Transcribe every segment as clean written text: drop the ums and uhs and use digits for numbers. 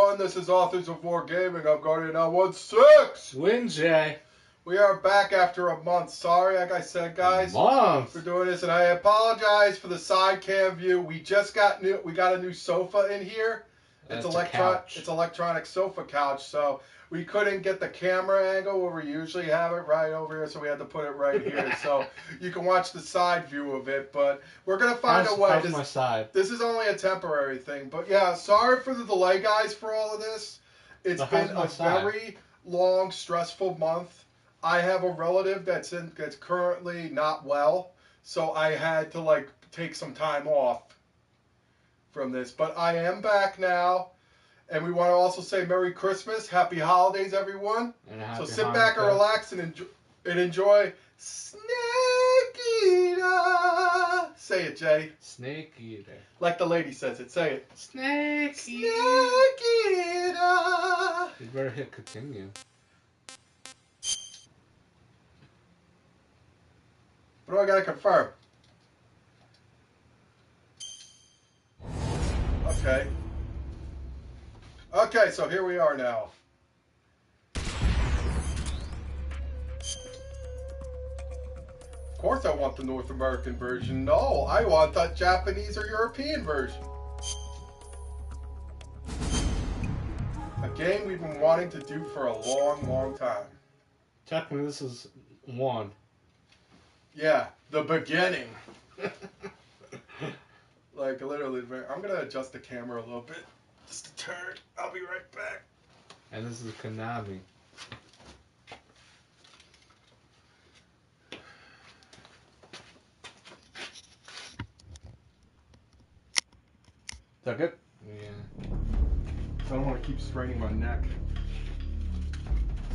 everyone. This is Authors of War Gaming. I'm Guardian 916. Win, Jay. We are back after a month. Sorry, like I said, guys, for doing this, and I apologize for the side cam view. We just got a new sofa in here. It's electronic sofa couch, so we couldn't get the camera angle where we usually have it right over here, so we had to put it right here. So you can watch the side view of it, but we're gonna find a way. How's my side? This is only a temporary thing, but yeah, sorry for the delay, guys, for all of this. It's been a very long, stressful month. I have a relative that's currently not well, so I had to take some time off from this. But I am back now, and we want to also say Merry Christmas, Happy Holidays, everyone. So sit back and relax and enjoy Snake Eater. Say it, Jay. Snake Eater. Like the lady says it. Say it. Snake Eater. Snake Eater. You better hit continue. What do I gotta confirm? Okay. Okay, so here we are now. Of course I want the North American version. No, I want the Japanese or European version. A game we've been wanting to do for a long, long time. Technically, this is 1. Yeah, the beginning. Like, literally, I'm going to adjust the camera a little bit. Just a turn. I'll be right back. And this is Konami. Is that good? Yeah. I don't want to keep straining my neck.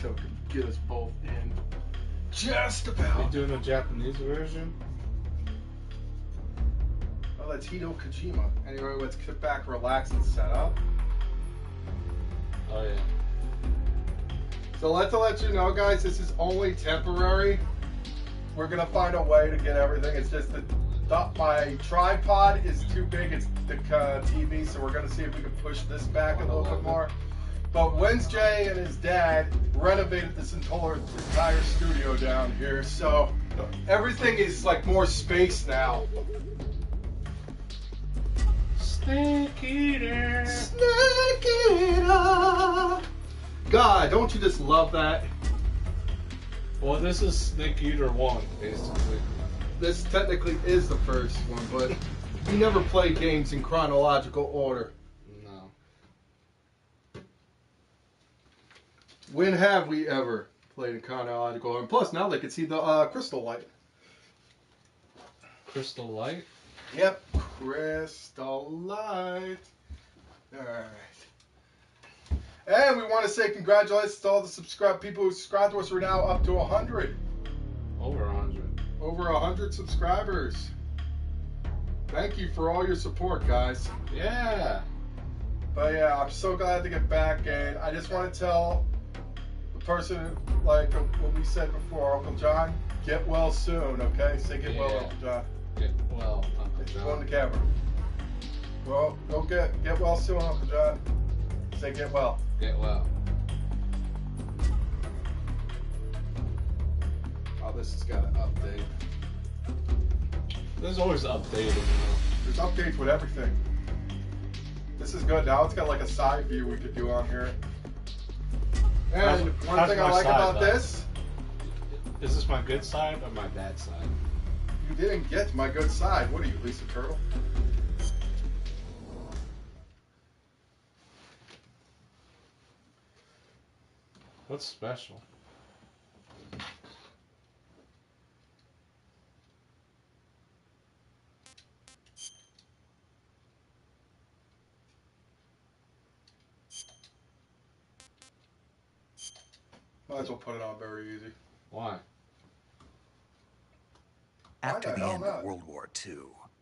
So it can get us both in. Just about. Are you doing a Japanese version? Oh, that's Hideo Kojima. Anyway, let's sit back, relax, and set up. Oh, yeah. So let's let you know, guys, this is only temporary. We're going to find a way to get everything. It's just that my tripod is too big. It's the TV, so we're going to see if we can push this back a little bit more. But Wednesday and his dad renovated this entire studio down here, so everything is like more space now. Snake Eater. Snake Eater. God, don't you just love that? Well, this is Snake Eater 1, basically. This technically is the first one, but we never play games in chronological order. When have we ever played in chronological order? And plus, now they can see the crystal light. Crystal light? Yep, crystal light. Alright. And we want to say congratulations to all the people who subscribe to us. We're now up to 100. Over 100. Over 100 subscribers. Thank you for all your support, guys. Yeah. But yeah, I'm so glad to get back, and I just want to tell person, like what we said before, Uncle John, get well soon, okay? Say get well, Uncle John. Get well, Uncle John. Go on the camera. Well, go get well soon, Uncle John. Say get well. Get well. Oh, this has got to update. There's always updating, you know. There's updates with everything. This is good. Now it's got like a side view we could do on here. And one thing I like about this... Is this my good side or my bad side? You didn't get my good side. What are you, Lisa Turtle? What's special? Might as well put it on very easy. Why? After the end of World War II,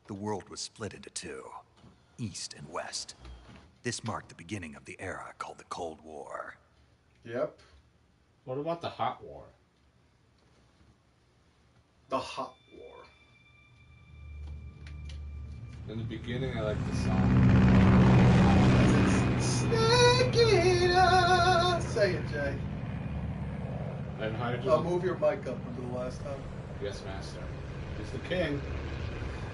the world was split into two, East and West. This marked the beginning of the era called the Cold War. Yep. What about the Hot War? The Hot War. In the beginning, I like the song. Snake And hydrogen. Move your mic up from the last time. Yes, master. He's the king.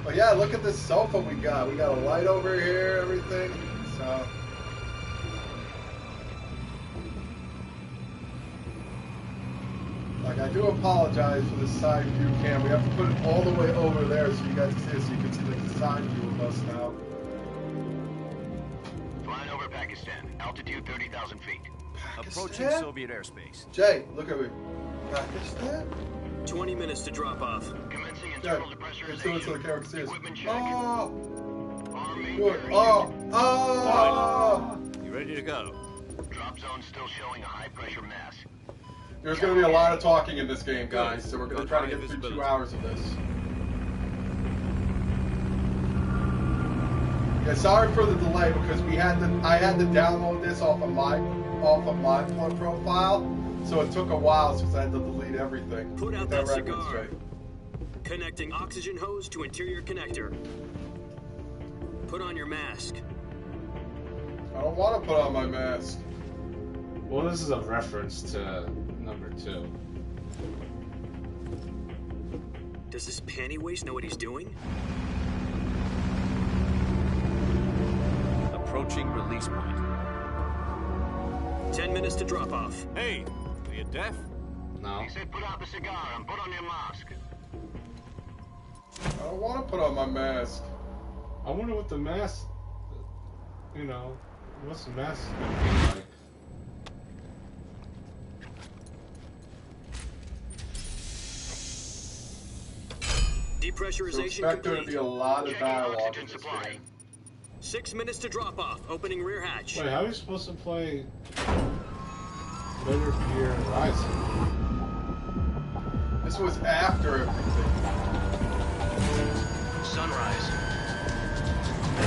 Oh yeah, look at this sofa we got. We got a light over here, everything. So. Like, I do apologize for the side view cam. We have to put it all the way over there so you guys can see it, so you can see like the side view of us now. Flying over Pakistan, altitude 30,000 feet. Approaching Soviet airspace. Jay, look at me. Pakistan? 20 minutes to drop off. Commencing Yeah, internal it's doing so the depressurization. camera can see us. Equipment check. Oh! Arm main Do it. carrier Oh! Oh! You ready to go? unit. Drop zone still showing a high pressure mass. There's going to be a lot of talking in this game, guys, so we're going to try to get through 2 hours of this. Yeah, sorry for the delay because I had to download this off of my profile, so it took a while since I had to delete everything. Put out Get that record cigar. straight. Connecting oxygen hose to interior connector. Put on your mask. I don't want to put on my mask. Well, this is a reference to number 2. Does this panty waste know what he's doing? Approaching release point. 10 minutes to drop off. Hey, are you deaf? No. He said put out the cigar and put on your mask. I don't want to put on my mask. I wonder what the mask. You know, what's the mask gonna be like? So Depressurization expect there to complete. be a lot of Checking dialogue in oxygen this supply. game. 6 minutes to drop off. Opening rear hatch. Wait, how are you supposed to play Metal Gear Rising? This was after everything. Sunrise.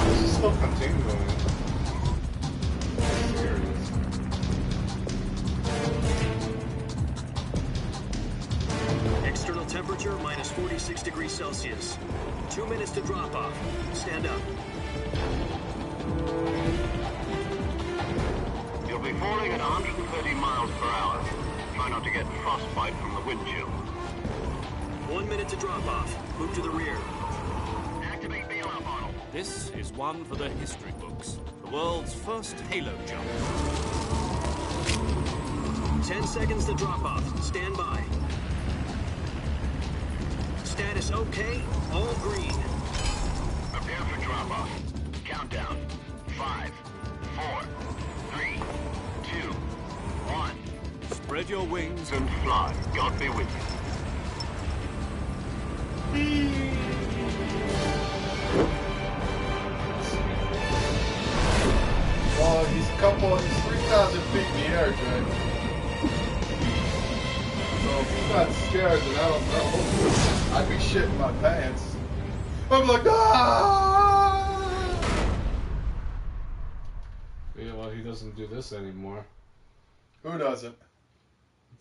This is still continuing. I'm serious. External temperature minus 46 degrees Celsius. 2 minutes to drop off. Stand up. You'll be falling at 130 miles per hour. Try not to get frostbite from the wind chill. 1 minute to drop off. Move to the rear. Activate bailout model. This is one for the history books. The world's first Halo jump. 10 seconds to drop off. Stand by. Status okay. All green. Prepare for drop off. Countdown. 5, 4, 3, 2, 1. Spread your wings And fly. God be with you. Well, he's 3,000 feet in the air, Jay. So if he's not scared, then I don't know. I'd be shitting my pants. I'm like, ah! Yeah, well, he doesn't do this anymore. Who doesn't?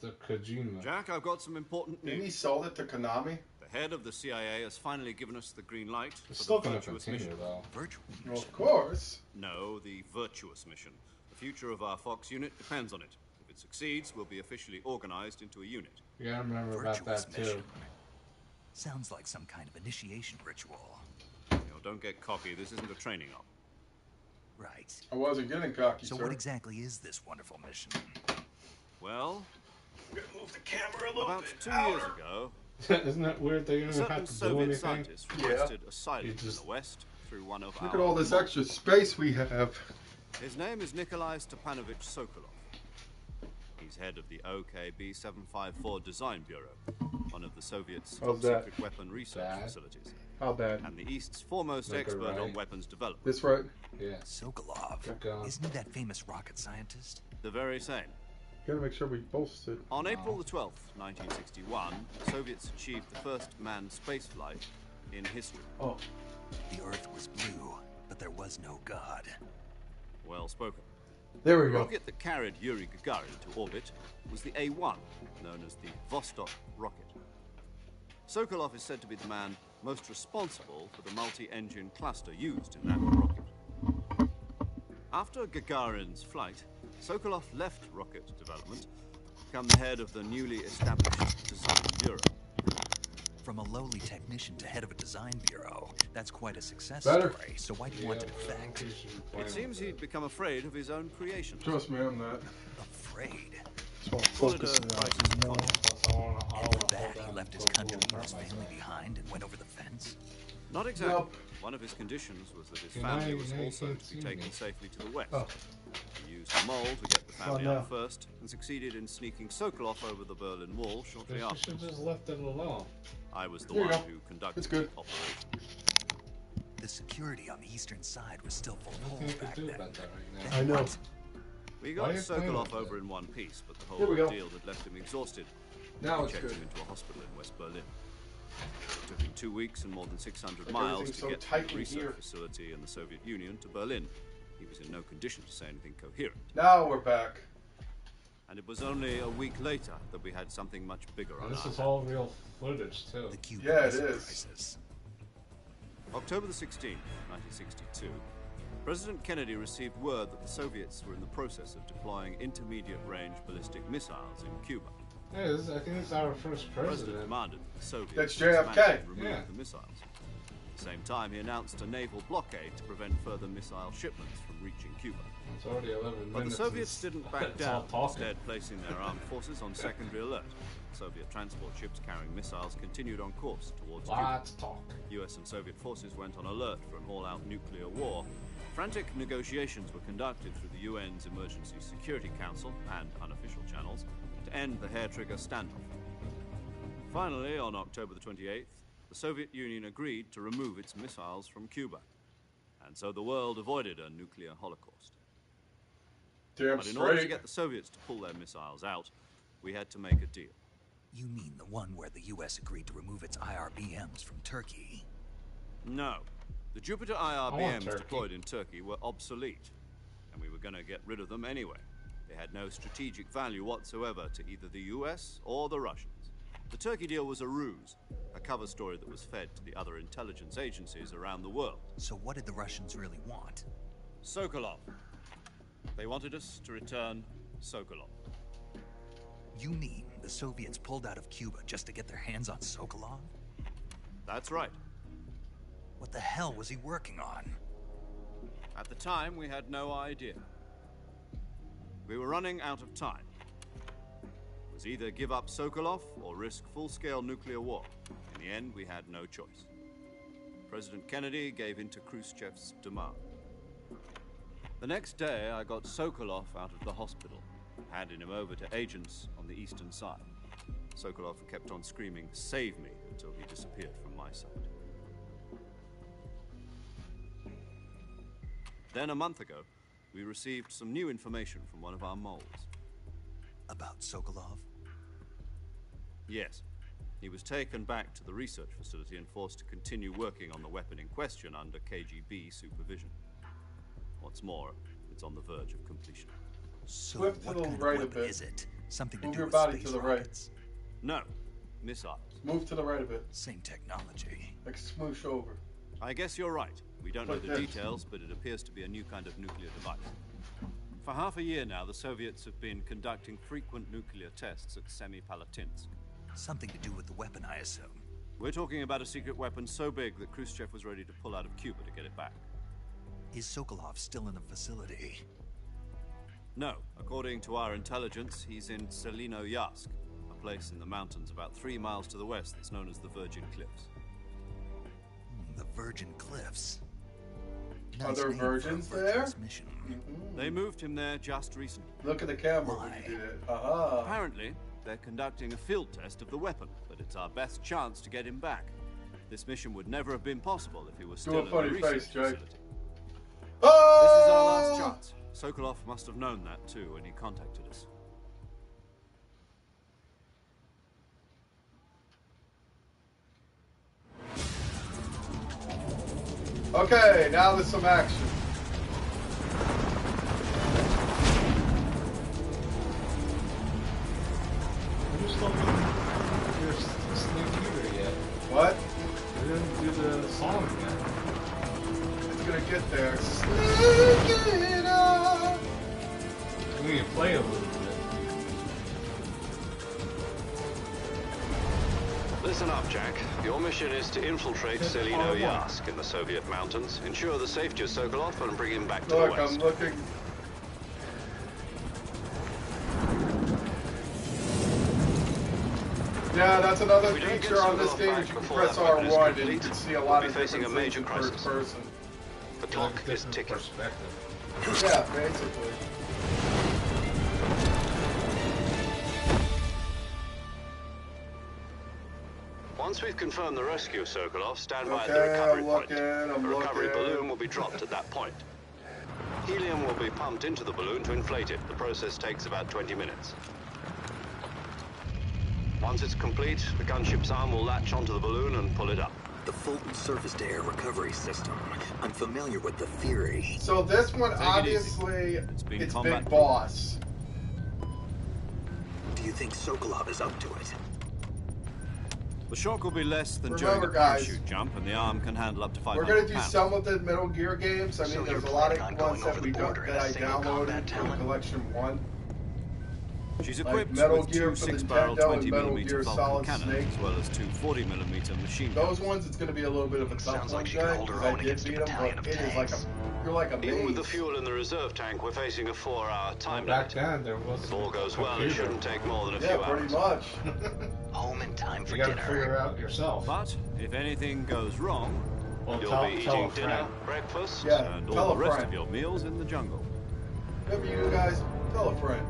The Kojima. Jack, I've got some important Didn't he news. sold it to Konami? The head of the CIA has finally given us the green light It's for still the going to virtuous continue, mission. though. Virtual. Well, of course. No, the virtuous mission. The future of our Fox unit depends on it. If it succeeds, we'll be officially organized into a unit. You gotta remember about Virtuous that, too. mission. Sounds like some kind of initiation ritual. Don't get cocky. This isn't a training op. Right. I wasn't getting cocky, So sir. what exactly is this wonderful mission? Well, Move the camera a little about bit. 2 years ago, Isn't that weird that you a don't certain have to do Soviet anything? scientist Yeah. requested asylum You in just- the West through one of Look our... at all this extra space we have. His name is Nikolai Stepanovich Sokolov. He's head of the OKB 754 Design Bureau, one of the Soviets' How's top-secret weapon research Bad. facilities, How bad? and the East's foremost Make it expert on right. weapons development. This right? Yeah. Sokolov. Keep going. Isn't he that famous rocket scientist? The very same. Gotta make sure we both sit. On April the 12th, 1961, the Soviets achieved the first manned spaceflight in history. Oh. The Earth was blue, but there was no God. Well spoken. There we The go. rocket that carried Yuri Gagarin to orbit was the A-1, known as the Vostok rocket. Sokolov is said to be the man most responsible for the multi-engine cluster used in that rocket. After Gagarin's flight, Sokolov left rocket development become the head of the newly established Design Bureau. From a lowly technician to head of a design bureau, that's quite a success Better. story. So why do you want to defect? It seems he'd become afraid of his own creations. Trust me, I'm not. Afraid. Just want to Call it focus a on crisis that. of conscience. That's all I And wanna for that, hold he down left his and country focus and his on family myself. behind and went over the fence. Not exactly. Nope. One of his conditions was that his Good family night, was night, also can't to be see taken me. safely to the west. Oh. He used a mole to get the family no. out first, and succeeded in sneaking Sokolov over the Berlin Wall shortly You after. should just left it alone. I was the There you one go. who conducted It's good. the operation. The security on the eastern side was still full of Nothing you holes can back do then. about that right Then now. I know. what? We Why got are you playing Sokolov with over it? in one piece, but the Here we whole go. deal had left him exhausted. Now We it's checked good. him into a hospital in West Berlin. It took him 2 weeks and more than 600 Like miles everything's to so get from tight the in research here. facility in the Soviet Union to Berlin. He was in no condition to say anything coherent. Now we're back. And it was only a week later that we had something much bigger on And this our is hands. all real footage too. The Cuban Yeah, it Missile is. Crisis. October the 16th, 1962, President Kennedy received word that the Soviets were in the process of deploying intermediate-range ballistic missiles in Cuba. Hey, I think this is our first The President president. demanded that the Soviets That's dismantle JFK. and remove Yeah. the missiles. At the same time, he announced a naval blockade to prevent further missile shipments from reaching Cuba. It's already 11 minutes. But the Soviets didn't back it's all down, talking. instead placing their armed forces on secondary alert. Soviet transport ships carrying missiles continued on course towards Cuba. Lots of talk. US and Soviet forces went on alert for an all-out nuclear war. Frantic negotiations were conducted through the UN's Emergency Security Council and unofficial channels to end the hair-trigger standoff. Finally, on October the 28th, the Soviet Union agreed to remove its missiles from Cuba. And so the world avoided a nuclear holocaust. Damn But in order to straight. get the Soviets to pull their missiles out, we had to make a deal. You mean the one where the U.S. agreed to remove its IRBMs from Turkey? No. The Jupiter want IRBMs Turkey. deployed in Turkey were obsolete, and we were going to get rid of them anyway. They had no strategic value whatsoever to either the US or the Russians. The Turkey deal was a ruse, a cover story that was fed to the other intelligence agencies around the world. So what did the Russians really want? Sokolov. They wanted us to return Sokolov. You mean the Soviets pulled out of Cuba just to get their hands on Sokolov? That's right. What the hell was he working on? At the time, we had no idea. We were running out of time. It was either give up Sokolov or risk full-scale nuclear war. In the end, we had no choice. President Kennedy gave in to Khrushchev's demand. The next day, I got Sokolov out of the hospital, handed him over to agents on the eastern side. Sokolov kept on screaming, "Save me," until he disappeared from my sight. Then, a month ago, we received some new information from one of our moles. About Sokolov? Yes. He was taken back to the research facility and forced to continue working on the weapon in question under KGB supervision. What's more, it's on the verge of completion. So Flip to what the kind right of a weapon bit. is it? Something to Move do your with body space to the right. rockets? No. Missiles. Move to the right a bit. Same technology. Like smoosh over. I guess you're right. We don't know Like the this. details, but it appears to be a new kind of nuclear device. For half a year now, the Soviets have been conducting frequent nuclear tests at Semipalatinsk. Something to do with the weapon, I assume. We're talking about a secret weapon so big that Khrushchev was ready to pull out of Cuba to get it back. Is Sokolov still in the facility? No. According to our intelligence, he's in Selinoyarsk, a place in the mountains about 3 miles to the west that's known as the Virgin Cliffs. The Virgin Cliffs. Are there name for a virgins virtuous there? mission. They moved him there just recently. Look at the camera when Why? you did it. Aha. Apparently, they're conducting a field test of the weapon, but it's our best chance to get him back. This mission would never have been possible if he was Do still a in the funny research face, Jake. facility. Oh! This is our last chance. Sokolov must have known that too when he contacted us. Okay, now there's some action. You just don't do your Snake Eater yet. What? You didn't do the song yet. It's gonna get there. Sneak it up. We need to play a little bit. Listen up, Jack. Your mission is to infiltrate Selino Yask in the Soviet mountains, ensure the safety of Sokolov, and bring him back to the Look, west. I'm looking. Yeah, that's another If we don't feature get on this Sokolov game. back Is you can before press that weapon is R1 and you complete, can see a we'll lot be of facing different a major things in first crisis. person. The clock is Different ticking. perspective. Yeah, basically. Once we've confirmed the rescue of Sokolov, stand by at the Okay, recovery I'm point. looking, The recovery looking. balloon will be dropped at that point. Helium will be pumped into the balloon to inflate it. The process takes about 20 minutes. Once it's complete, the gunship's arm will latch onto the balloon and pull it up. The Fulton surface-to-air recovery system. I'm familiar with the theory. So this one, Take it obviously, been it's combat Big proof. Boss. Do you think Sokolov is up to it? The shock will be less than Remember, during a guys, parachute jump, and the arm can handle up to 500 We're gonna do pounds. some of the Metal Gear games. I mean, So there's you're a lot of planning on ones going that over we the got border in that a I single downloaded combat for talent? Collection 1. She's Like equipped Metal with Gear two for the 6-barrel Nintendo and Metal 20mm Gear Vulcan Solid cannons, Snake. as well as two 40mm machine guns. Those ones, it's gonna be a little bit of a tough Sounds one, like she can Jay, hold her because I own did against a beat them, battalion but of it is like tanks. you're like a Even with the maze. fuel in the reserve tank, we're facing a 4-hour time Back limit. then, there was If all goes well, it computer. shouldn't take more than a Yeah, few pretty hours. much. Home in time for You gotta dinner. figure it out yourself. But if anything goes wrong, Well, You'll tell, be tell a eating dinner, friend. breakfast. Yeah, and tell all a the rest friend. of your meals in the jungle. Whatever you do, guys, tell a friend.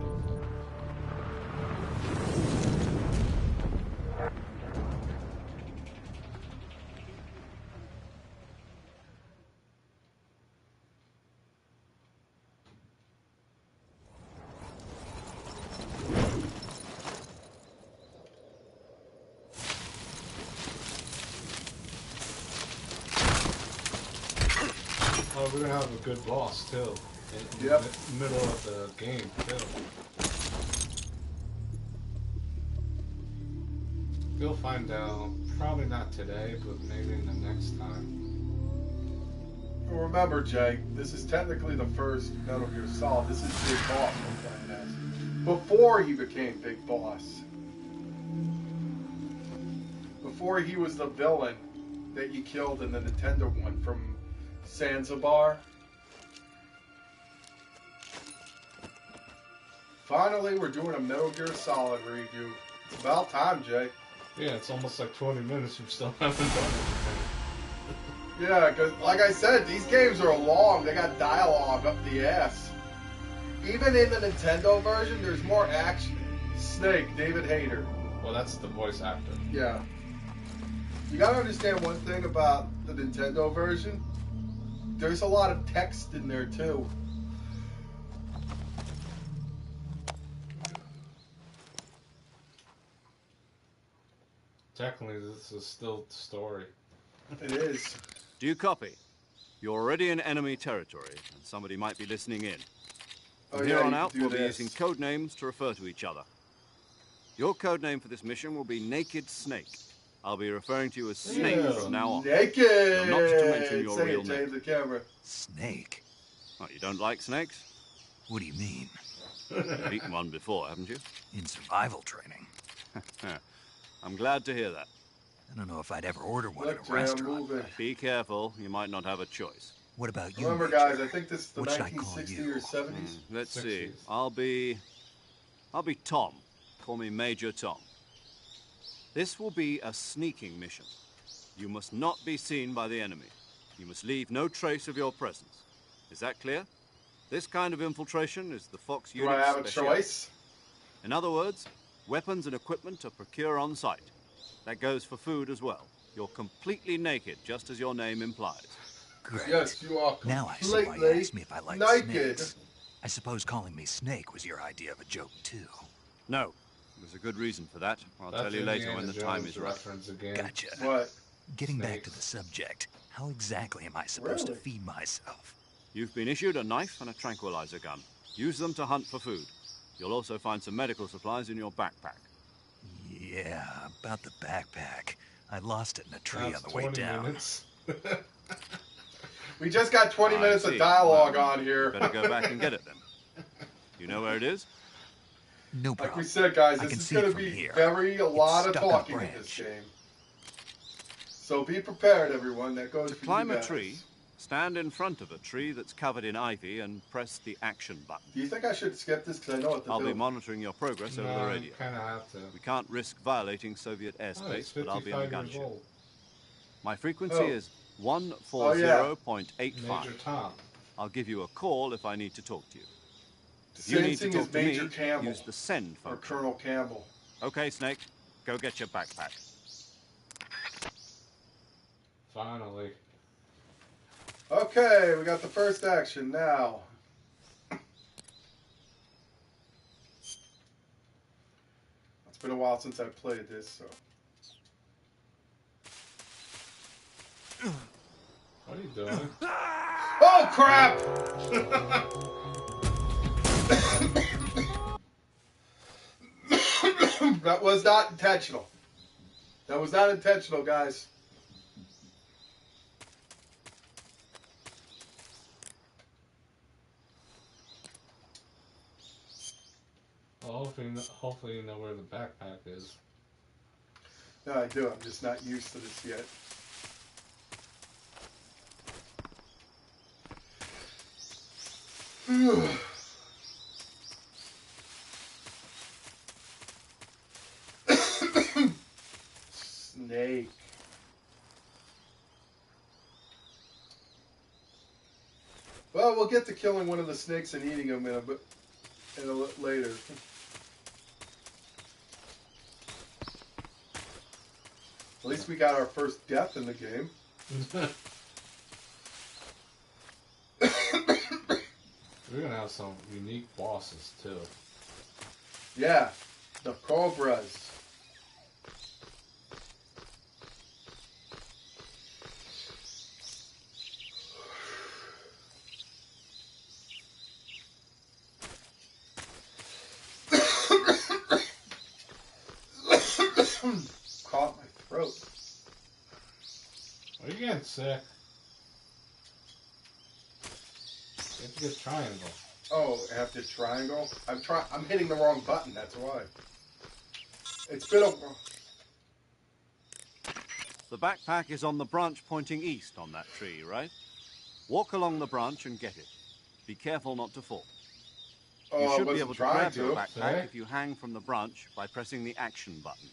Oh, we're gonna have a good boss too. In Yep. the middle of the game too. You'll find out. Probably not today, but maybe in the next time. Remember, Jay, this is technically the first Metal Gear Solid. This is Big Boss we're playing as. Before he became Big Boss. Before he was the villain that you killed in the Nintendo one from Zanzibar. Finally, we're doing a Metal Gear Solid review. It's about time, Jay. Yeah, it's almost like 20 minutes. We still haven't done it. Yeah, because like I said, these games are long. They got dialogue up the ass. Even in the Nintendo version, there's more action. Snake, David Hayter. Well, that's the voice actor. Yeah. You gotta understand one thing about the Nintendo version. There's a lot of text in there too. Technically, this is still the story. It is. Do you copy? You're already in enemy territory, and somebody might be listening in. Oh, From yeah, here on you out, can do we'll be this. using code names to refer to each other. Your code name for this mission will be Naked Snake. I'll be referring to you as Snake Yeah. from now on. Naked! Not to mention your Say real it, Jay, name. to the camera. Snake? Oh, you don't like snakes? What do you mean? You've eaten one before, haven't you? In survival training? I'm glad to hear that. I don't know if I'd ever order one Look, at a Jay, I'm restaurant. moving. Be careful, you might not have a choice. What about you, Remember, Major? guys, I think this is the What should I call 1960s you? or 70s. Let's 60s. see. I'll be Tom. Call me Major Tom. This will be a sneaking mission. You must not be seen by the enemy. You must leave no trace of your presence. Is that clear? This kind of infiltration is the Fox Do unit's I have a specialty. choice? In other words, weapons and equipment are procure on site. That goes for food as well. You're completely naked, just as your name implies. Great. Yes, you are Now I see why you completely asked me if I like naked. snakes. I suppose calling me Snake was your idea of a joke, too. No, there's a good reason for that. I'll That's tell you later when Indiana the time Jones is right. reference again. Gotcha. What? Getting back to Snakes. the subject, how exactly am I supposed to Really? feed myself? You've been issued a knife and a tranquilizer gun. Use them to hunt for food. You'll also find some medical supplies in your backpack. Yeah, about the backpack. I lost it in a tree That's on the way 20 down. minutes. We just got 20 I minutes see. of dialogue Well, on here. Better go back and get it then. You know where it is? No Like problem. we said, guys, I this can is see going it to from be here. a lot of stuck on a talking in this branch. game. So be prepared, everyone. That goes To for climb you a guys. tree, stand in front of a tree that's covered in ivy and press the action button. Do you think I should skip this? Because I know what to I'll do. be monitoring your progress over the radio. You kind of have to. We can't risk violating Soviet airspace, but I'll be in the 55 gun years ship. old. My frequency Oh. is 140.85. Major Tom. I'll give you a call if I need to talk to you. If you need to Sensing talk is to Major me, Campbell. use the send Or function. Colonel Campbell. Okay, Snake, go get your backpack. Finally. Okay, we got the first action now. It's been a while since I played this, so. What are you doing? Oh, crap! That was not intentional. That was not intentional, guys. Well, hopefully you know where the backpack is. No, I do. I'm just not used to this yet. Snake. Well, we'll get to killing one of the snakes and eating them later. At least we got our first death in the game. We're gonna have some unique bosses too. Yeah, the Cobras. Caught my throat. Are you getting sick? You have to get triangle. Oh, I have to triangle? I'm hitting the wrong button, that's why. It's been a... The backpack is on the branch pointing east on that tree, right? Walk along the branch and get it. Be careful not to fall. Oh, You I should be wasn't able to trying grab your to. backpack Okay. if you hang from the branch by pressing the action button.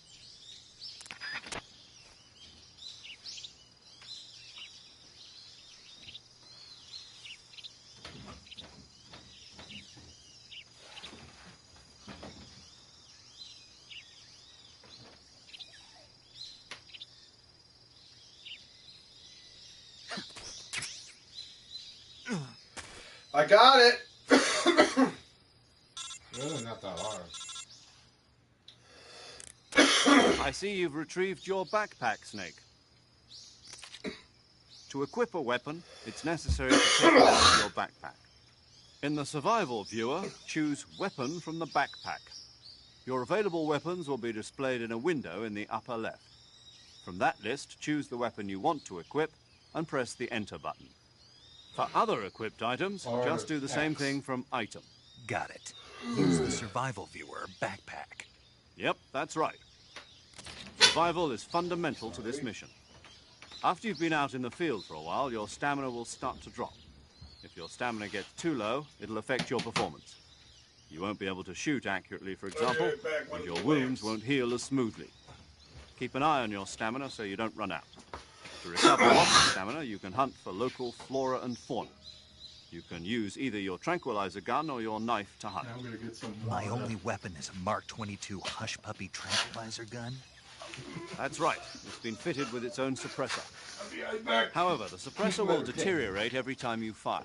I got it! Really not that hard. I see you've retrieved your backpack, Snake. To equip a weapon, it's necessary to take it out of your backpack. In the survival viewer, choose Weapon from the backpack. Your available weapons will be displayed in a window in the upper left. From that list, choose the weapon you want to equip and press the Enter button. For other equipped items, Or just do the same X. thing from Item. Got it. Use the survival viewer backpack. Yep, that's right. Survival is fundamental to this mission. After you've been out in the field for a while, your stamina will start to drop. If your stamina gets too low, it'll affect your performance. You won't be able to shoot accurately, for example, and your wounds won't heal as smoothly. Keep an eye on your stamina so you don't run out. To recover lost stamina, you can hunt for local flora and fauna. You can use either your tranquilizer gun or your knife to hunt. Now I'm gonna get some My water. only weapon is a Mark 22 Hush Puppy tranquilizer gun. That's right. It's been fitted with its own suppressor. I'll be right back. However, the suppressor will deteriorate every time you fire.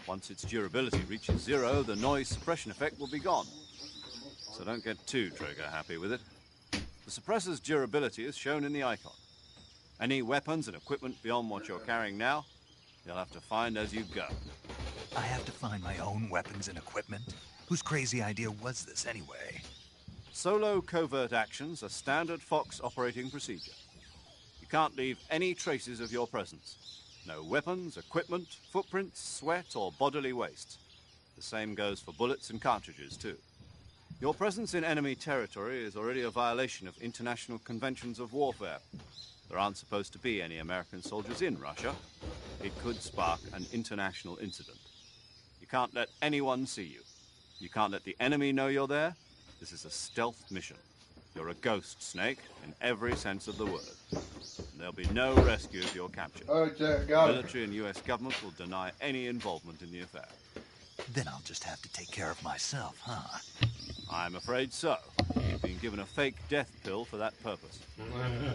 Once its durability reaches 0, the noise suppression effect will be gone. So don't get too trigger happy with it. The suppressor's durability is shown in the icon. Any weapons and equipment beyond what you're carrying now, you'll have to find as you go. I have to find my own weapons and equipment? Whose crazy idea was this anyway? Solo covert actions are standard Fox operating procedure. You can't leave any traces of your presence. No weapons, equipment, footprints, sweat, or bodily waste. The same goes for bullets and cartridges, too. Your presence in enemy territory is already a violation of international conventions of warfare. There aren't supposed to be any American soldiers in Russia. It could spark an international incident. You can't let anyone see you. You can't let the enemy know you're there. This is a stealth mission. You're a ghost, Snake, in every sense of the word. And there'll be no rescue if you're captured. Okay, The got it. military and U.S. government will deny any involvement in the affair. Then I'll just have to take care of myself, huh? I'm afraid so. You've been given a fake death pill for that purpose.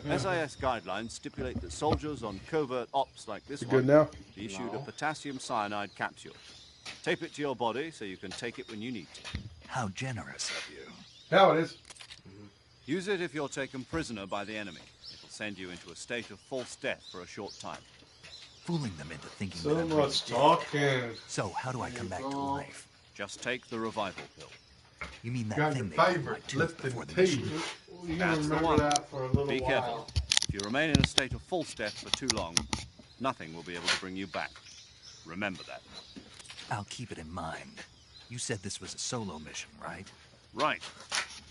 SIS guidelines stipulate that soldiers on covert ops like this Good one now? be issued a potassium cyanide capsule. Tape it to your body so you can take it when you need to. How generous of you. Now it is. Use it if you're taken prisoner by the enemy. It'll send you into a state of false death for a short time. Fooling them into thinking So that I'm much really talking. dead. So how do I come back to life? Just take the revival pill. You mean that Got thing your they put in my favorite tooth Lipton before the tea. mission? You That's the remember one. that for a little Be while. careful. If you remain in a state of false death for too long, nothing will be able to bring you back. Remember that. I'll keep it in mind. You said this was a solo mission, right? Right.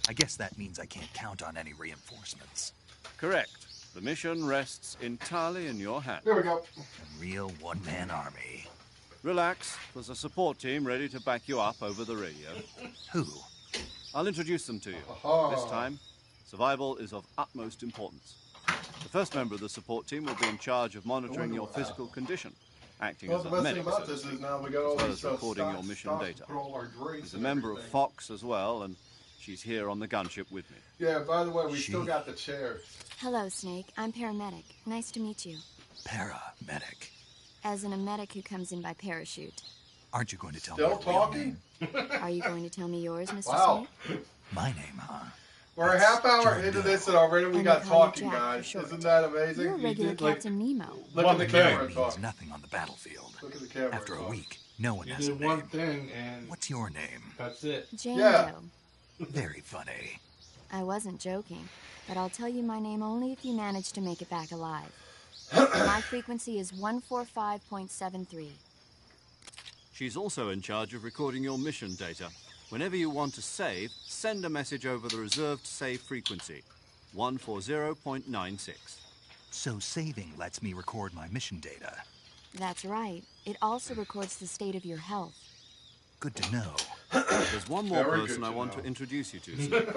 I guess that means I can't count on any reinforcements. Correct. The mission rests entirely in your hands. There we go. A real one-man army. Relax. There's a support team ready to back you up over the radio. Who? I'll introduce them to you. Aha. This time, survival is of utmost importance. The first member of the support team will be in charge of monitoring your physical condition, acting Well, as the a best thing medic, about so to this speak, is now we got all as well these as recording your stocks- mission stocks data. to put all our drinks She's a and member of everything. Fox as well, and she's here on the gunship with me. Yeah, by the way, we She- still got the chairs. Hello, Snake. I'm paramedic. Nice to meet you. Paramedic. As in a medic who comes in by parachute. Aren't you going to tell Still me your real talking? name? Are you going to tell me yours, Mr. Wow. Snake? My name, huh? We're a That's half hour John into Doe. this and already we And got they call you talking, Jack for guys. short. Isn't that amazing? You're a regular did, like- Captain Nemo. Look One at the thing. camera Means talk. nothing on the battlefield. Look at the camera After a talk. week, no one You has a did one name. thing, and What's your name? that's it. Jane Yeah. Doe. Very funny. I wasn't joking, but I'll tell you my name only if you manage to make it back alive. My frequency is 145.73. She's also in charge of recording your mission data. Whenever you want to save, send a message over the reserved save frequency, 140.96. So saving lets me record my mission data. That's right. It also records the state of your health. Good to know. There's one more Very person good I to want know. to introduce you to, Snake.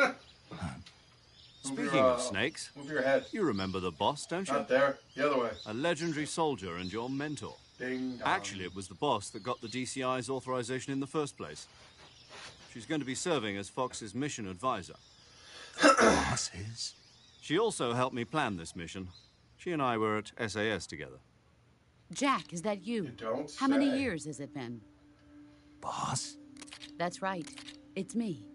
Speaking of snakes, Move your head. you remember the boss, don't you? Not there. The other way. A legendary soldier and your mentor. Ding dong. Actually, it was the boss that got the DCI's authorization in the first place. She's going to be serving as Fox's mission advisor. Boss is? She also helped me plan this mission. She and I were at SAS together. Jack, is that you? You don't How many say. years has it been? Boss? That's right. It's me.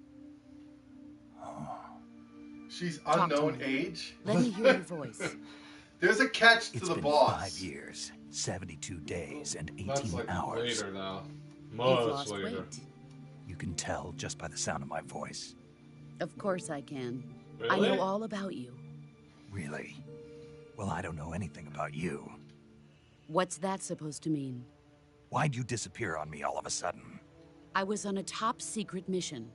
She's Talk to unknown me. age. Let me hear your voice. There's a catch to It's the been boss. 5 years, 72 days, and 18 That's like hours. later now. You've Much lost later. weight. You can tell just by the sound of my voice. Of course I can. I Really? know all about you. Really? Well, I don't know anything about you. What's that supposed to mean? Why'd you disappear on me all of a sudden? I was on a top secret mission.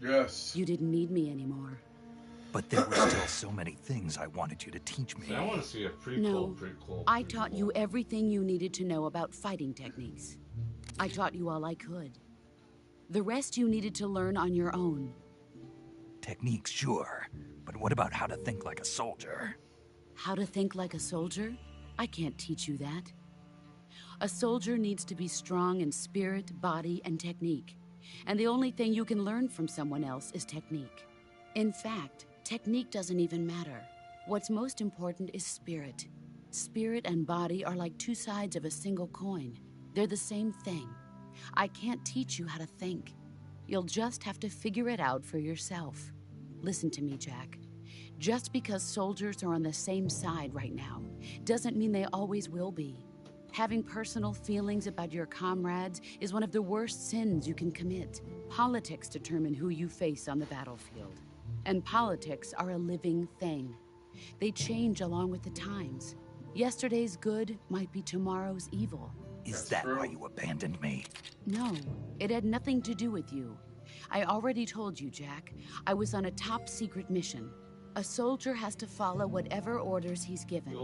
Yes. You didn't need me anymore. But there were still so many things I wanted you to teach me. See, I want to see a prequel. No, prequel. I taught you everything you needed to know about fighting techniques. I taught you all I could. The rest you needed to learn on your own. Techniques, sure. But what about how to think like a soldier? How to think like a soldier? I can't teach you that. A soldier needs to be strong in spirit, body, and technique. And the only thing you can learn from someone else is technique. In fact, technique doesn't even matter. What's most important is spirit. Spirit and body are like two sides of a single coin. They're the same thing. I can't teach you how to think. You'll just have to figure it out for yourself. Listen to me, Jack. Just because soldiers are on the same side right now doesn't mean they always will be. Having personal feelings about your comrades is one of the worst sins you can commit. Politics determine who you face on the battlefield. And politics are a living thing. They change along with the times. Yesterday's good might be tomorrow's evil. Is That's that true. why you abandoned me? No, it had nothing to do with you. I already told you, Jack. I was on a top secret mission. A soldier has to follow whatever orders he's given.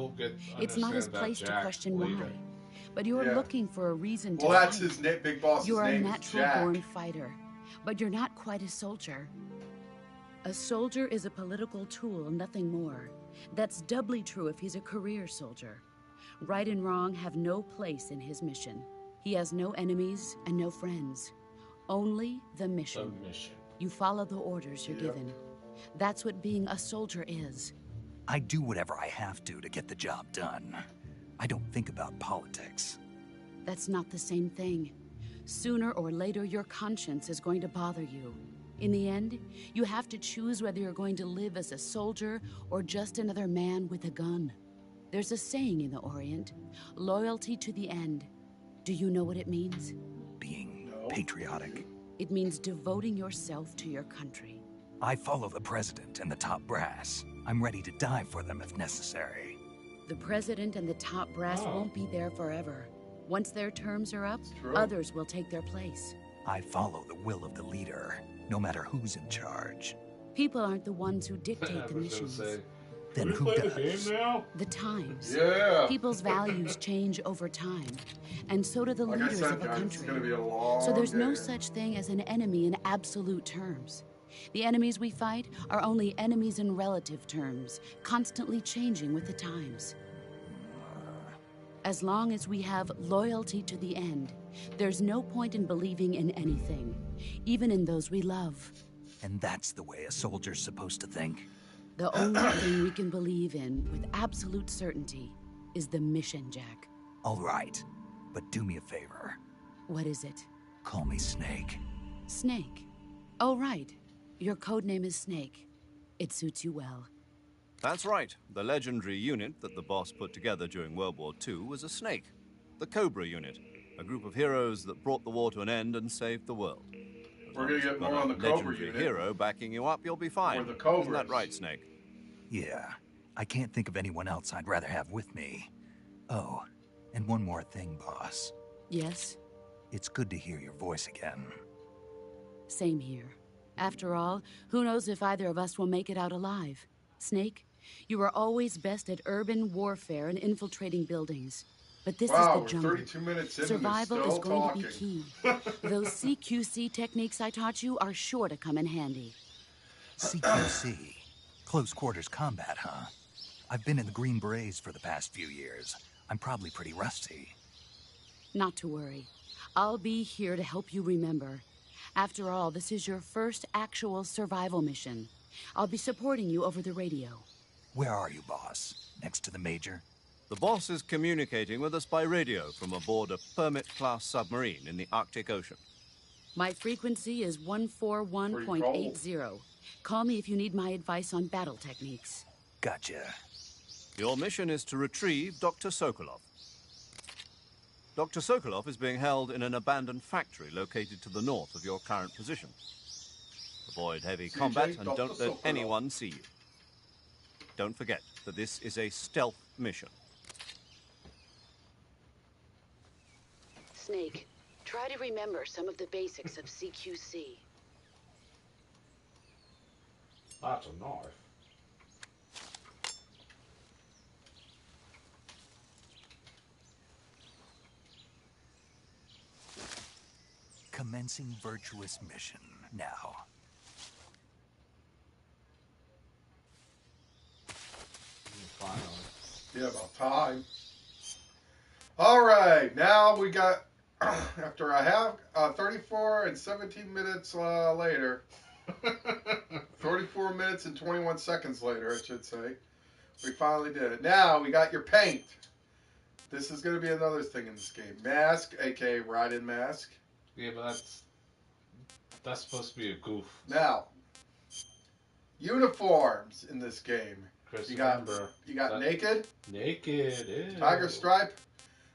It's not his place to question why. But you're looking for a reason to Well, that's fight. his big boss's You're a name is Jack. natural-born fighter, but you're not quite a soldier. A soldier is a political tool, nothing more. That's doubly true if he's a career soldier. Right and wrong have no place in his mission. He has no enemies and no friends. Only the mission. You follow the orders you're given. That's what being a soldier is. I do whatever I have to get the job done. I don't think about politics. That's not the same thing. Sooner or later, your conscience is going to bother you. In the end, you have to choose whether you're going to live as a soldier or just another man with a gun. There's a saying in the Orient, loyalty to the end. Do you know what it means? Being patriotic. It means devoting yourself to your country. I follow the president and the top brass. I'm ready to die for them if necessary. The president and the top brass won't be there forever. Once their terms are up, others will take their place. I follow the will of the leader, no matter who's in charge. People aren't the ones who dictate the missions. Then who does? The times. Yeah. People's values change over time, and so do the Like leaders I said, of a guys, country. it's gonna be a long So there's no day. such thing as an enemy in absolute terms. The enemies we fight are only enemies in relative terms, constantly changing with the times. As long as we have loyalty to the end, there's no point in believing in anything, even in those we love. And that's the way a soldier's supposed to think? The only thing we can believe in with absolute certainty is the mission, Jack. All right, but do me a favor. What is it? Call me Snake. Snake. Oh, right. Your code name is Snake. It suits you well. That's right. The legendary unit that the boss put together during World War II was a snake. The Cobra unit. A group of heroes that brought the war to an end and saved the world. We're gonna get Got more a on the Cobra legendary unit. hero backing you up, you'll be fine. Or the Cobras. Isn't that right, Snake? Yeah, I can't think of anyone else I'd rather have with me. Oh, and one more thing, boss. Yes? It's good to hear your voice again. Same here. After all, who knows if either of us will make it out alive? Snake, you are always best at urban warfare and infiltrating buildings. But this Wow, is we're the jungle. 32 minutes in Survival and is they're still going talking. to be key. Those CQC techniques I taught you are sure to come in handy. CQC. Close quarters combat, huh? I've been in the Green Berets for the past few years. I'm probably pretty rusty. Not to worry. I'll be here to help you remember. After all, this is your first actual survival mission. I'll be supporting you over the radio. Where are you, boss? Next to the Major? The boss is communicating with us by radio from aboard a Permit-class submarine in the Arctic Ocean. My frequency is 141.80. Call me if you need my advice on battle techniques. Gotcha. Your mission is to retrieve Dr. Sokolov. Dr. Sokolov is being held in an abandoned factory located to the north of your current position. Avoid heavy combat and Dr. don't let Sokolov. anyone see you. Don't forget that this is a stealth mission. Snake, try to remember some of the basics of CQC. That's a knife. Commencing virtuous mission now. Finally. Yeah, about time. All right, now we got, after I have 34 and 17 minutes later, 34 minutes and 21 seconds later, I should say, we finally did it. Now we got your paint. This is going to be another thing in this game. Mask, aka Raiden mask. Yeah, but that's supposed to be a goof. Now, uniforms in this game. Chris, You got remember naked, naked. Ew. tiger stripe.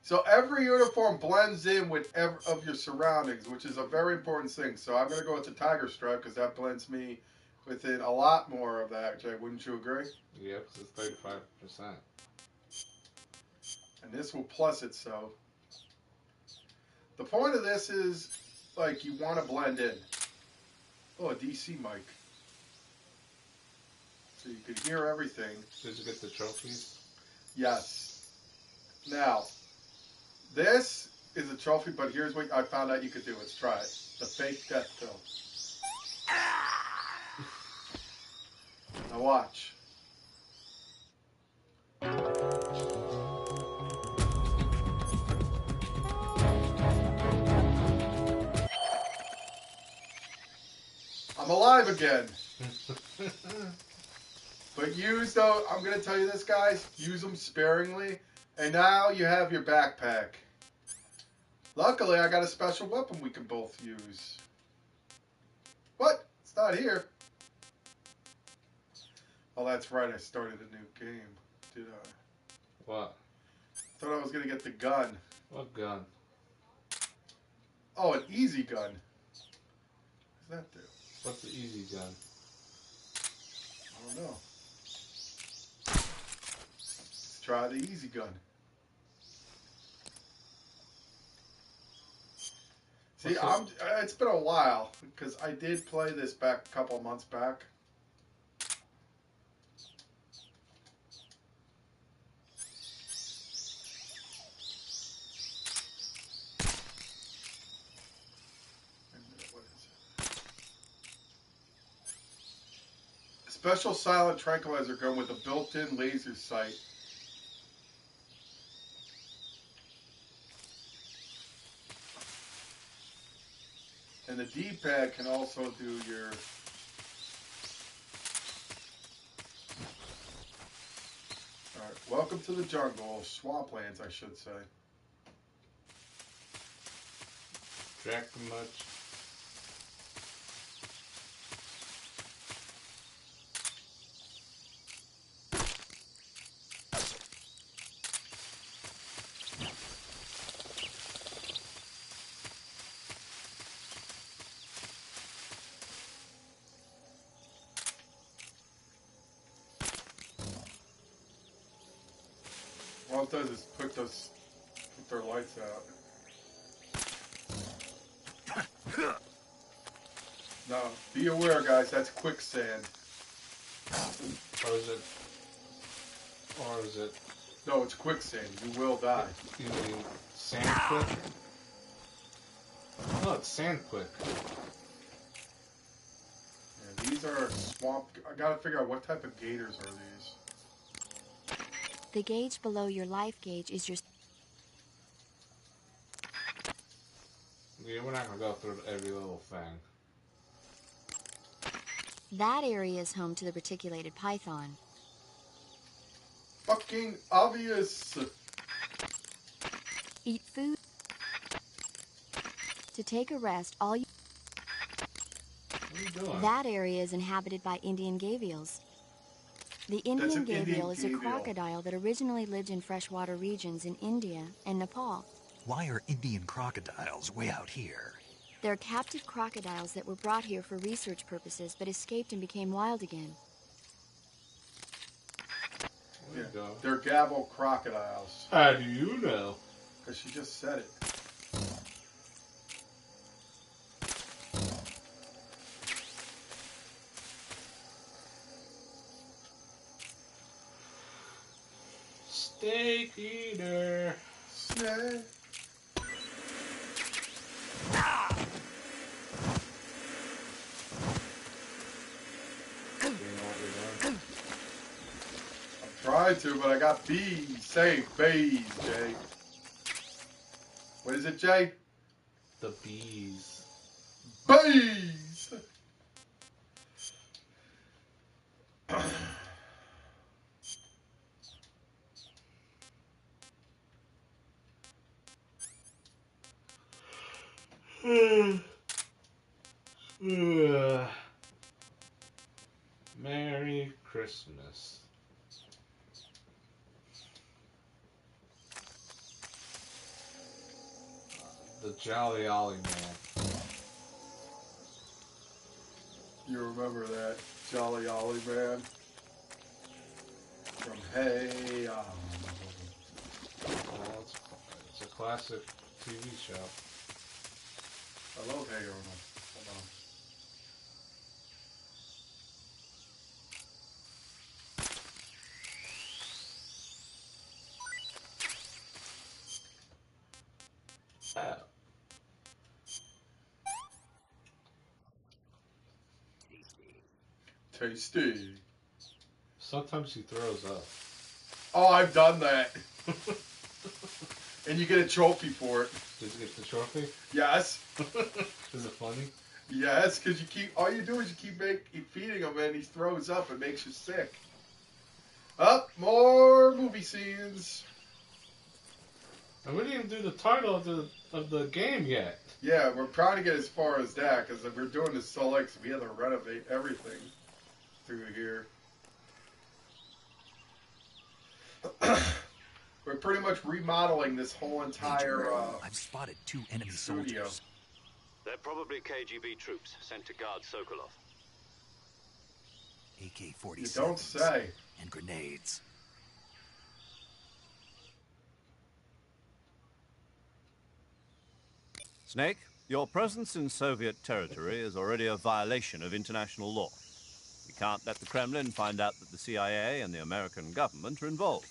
So every uniform blends in with of your surroundings, which is a very important thing. So I'm going to go with the tiger stripe because that blends me within a lot more of that. Jay, wouldn't you agree? Yeah, because it's 35%. And this will plus it. So the point of this is, like, you want to blend in. Oh, a DC mic. so you could hear everything. Did you get the trophies? Yes. Now, this is a trophy, but here's what I found out you could do. Let's try it. The fake death pill. Now watch. I'm alive again. But use though, I'm going to tell you this, guys. Use them sparingly. And now you have your backpack. Luckily, I got a special weapon we can both use. What? It's not here. Oh, that's right. I started a new game. Did I? What? Thought I was going to get the gun. What gun? Oh, an easy gun. What does that do? What's the easy gun? I don't know. Let's try the easy gun. See, it's been a while because I did play this back a couple of months back. Special silent tranquilizer gun with a built-in laser sight. And the D-pad can also do your... Alright, welcome to the jungle. Swamplands, I should say. Jack much. All it does is put their lights out. Now, be aware, guys, that's quicksand. Or is it? Or is it? No, it's quicksand. You will die. You mean sand quick? Oh, it's sand quick. Yeah, these are swamp. I gotta figure out what type of gators are these. The gauge below your life gauge is your... Yeah, we're not gonna go through every little thing. That area is home to the reticulated python. Fucking obvious. Eat food. To take a rest, all you... What are you doing? That area is inhabited by Indian gavials. The Indian gavial is a crocodile that originally lived in freshwater regions in India and Nepal. Why are Indian crocodiles way out here? They're captive crocodiles that were brought here for research purposes but escaped and became wild again. Yeah, they're gavel crocodiles. How do you know? Because she just said it. Steak eater. Snake. Tried to, but I got bees. Say bees, Jay. What is it, Jay? The bees. Bees! Merry Christmas. The Jolly Ollie Man. You remember that Jolly Ollie Man? From Hey Well, it's a classic TV show. I love Hey Arnold. Hold on. Tasty. Sometimes he throws up. Oh, I've done that. And you get a trophy for it. Did you get the trophy? Yes. Is it funny? Yes, because all you do is you keep feeding him and he throws up and makes you sick. Up, more movie scenes. And we didn't even do the title of the game yet. Yeah, we're trying to get as far as that because if we're doing the Solex, we have to renovate everything through here. We're pretty much remodeling this whole entire I've spotted 2 enemy studio. soldiers. They're probably KGB troops sent to guard Sokolov. AK-47s. You don't say. And grenades. Snake, your presence in Soviet territory is already a violation of international law. We can't let the Kremlin find out that the CIA and the American government are involved.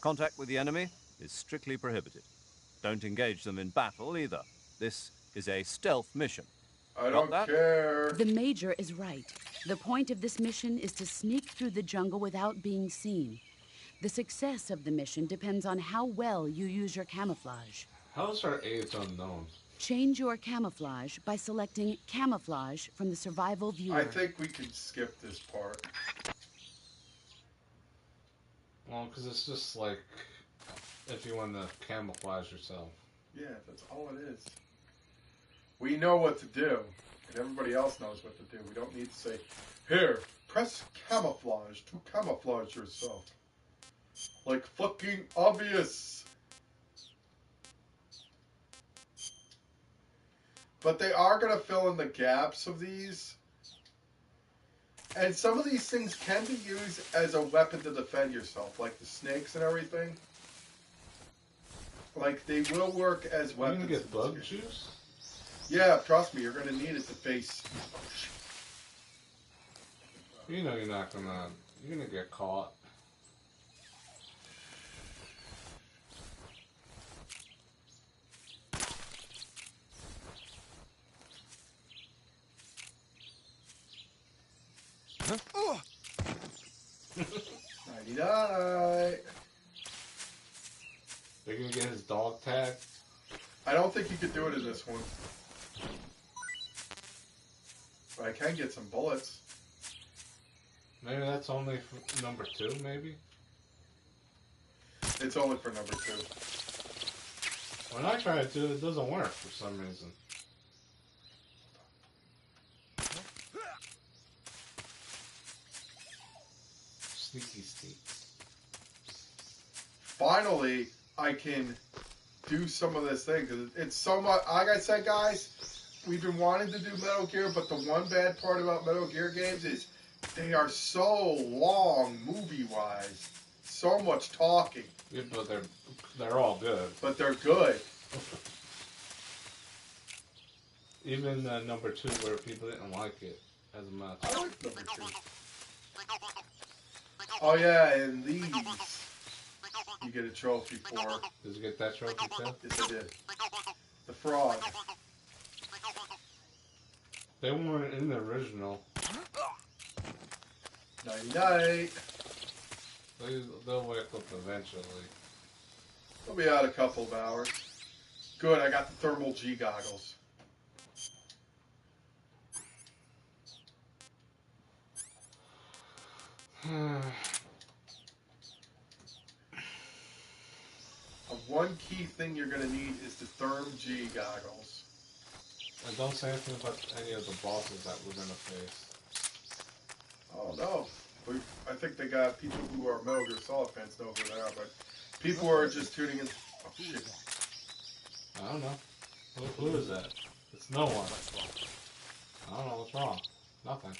Contact with the enemy is strictly prohibited. Don't engage them in battle either. This is a stealth mission. I don't care. The Major is right. The point of this mission is to sneak through the jungle without being seen. The success of the mission depends on how well you use your camouflage. How is our age unknown? Change your camouflage by selecting Camouflage from the Survival Viewer. I think we can skip this part. Well, because it's just like if you want to camouflage yourself. Yeah, that's all it is. We know what to do, and everybody else knows what to do. We don't need to say, here, press camouflage to camouflage yourself. Like fucking obvious. But they are going to fill in the gaps of these. And some of these things can be used as a weapon to defend yourself, like the snakes and everything. Like, they will work as weapons. You gonna get bug juice? Yeah, trust me, you're going to need it to face... You know you're not gonna... You're gonna get caught. Huh? 99. They're gonna get his dog tag? I don't think you could do it in this one. But I can get some bullets. Maybe that's only for number 2, maybe? It's only for number 2. When I try to do it, it doesn't work for some reason. Sneaky sneak. Finally, I can do some of this thing, because it's so much, like I said, guys, we've been wanting to do Metal Gear, but the one bad part about Metal Gear games is they are so long, movie-wise. So much talking. Yeah, but they're all good. But they're good. Even number 2, where people didn't like it as much. I like number 2. Oh yeah, and these you get a trophy for. Did you get that trophy too? Yes, I did. The frog. They weren't in the original. Night-night. They'll wake up eventually. They'll be out a couple of hours. Good, I got the thermal G goggles. One key thing you're going to need is the Therm G goggles. And don't say anything about any of the bosses that we're going to face. Oh no. I think they got people who are Metal Gear Solid fans know who they are, but people who are just tuning in. Oh shit. I don't know. Who is that? It's no one. I don't know what's wrong. Nothing.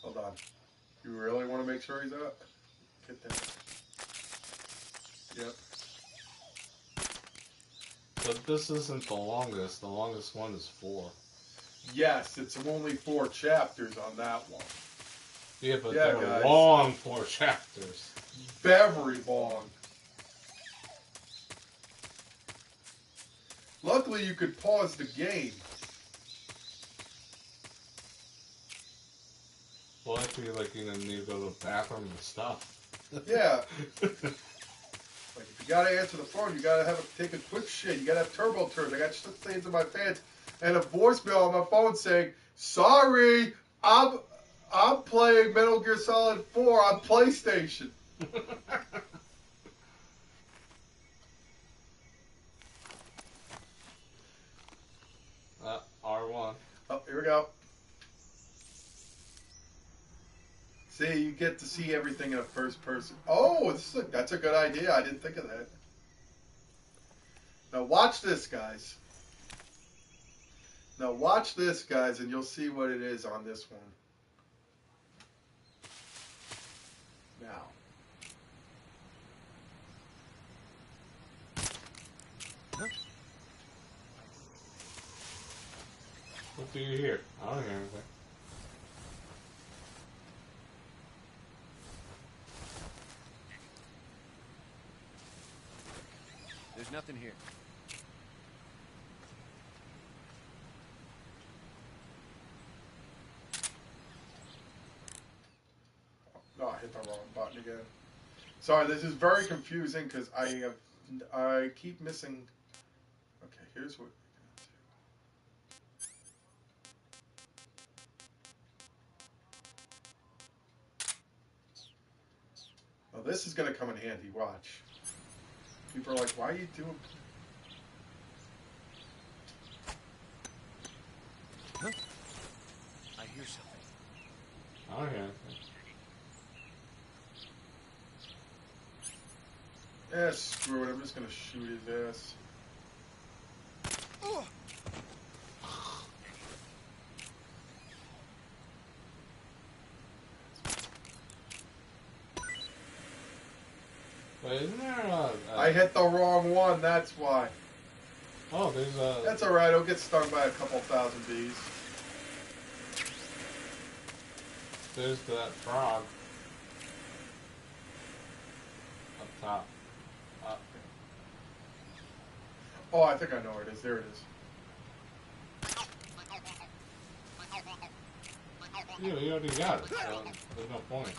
Hold on. You really want to make sure he's out? Get that. Yep. But this isn't the longest. The longest one is 4. Yes, it's only 4 chapters on that one. Yeah, but yeah, they're guys. long 4 chapters. Very long. luckily you could pause the game. Well, I feel like you're gonna need to go to the bathroom and stuff. Yeah. Like, if you gotta answer the phone, you gotta take a quick shit. You gotta have turbo turns. I got shit stains in my pants and a voicemail on my phone saying, "Sorry, I'm playing Metal Gear Solid 4 on PlayStation." R1. Oh, here we go. See, you get to see everything in a first person. Oh, that's a good idea. I didn't think of that. Now watch this, guys. Now watch this, guys, and you'll see what it is on this one. Now. What do you hear? I don't hear anything. There's nothing here. Oh, I hit the wrong button again. Sorry, this is very confusing because I keep missing. Okay, here's what. Oh, this is gonna come in handy. Watch. People are like, "Why are you doing?" Huh? I hear something. I don't hear anything. Yeah, screw it. I'm just gonna shoot his ass. Wait, isn't there I hit the wrong one, that's why. Oh, there's a... That's alright, I'll get stung by a couple thousand bees. There's that frog. Up top. Up. Oh, I think I know where it is. There it is. Yeah, you already got it, so there's no point.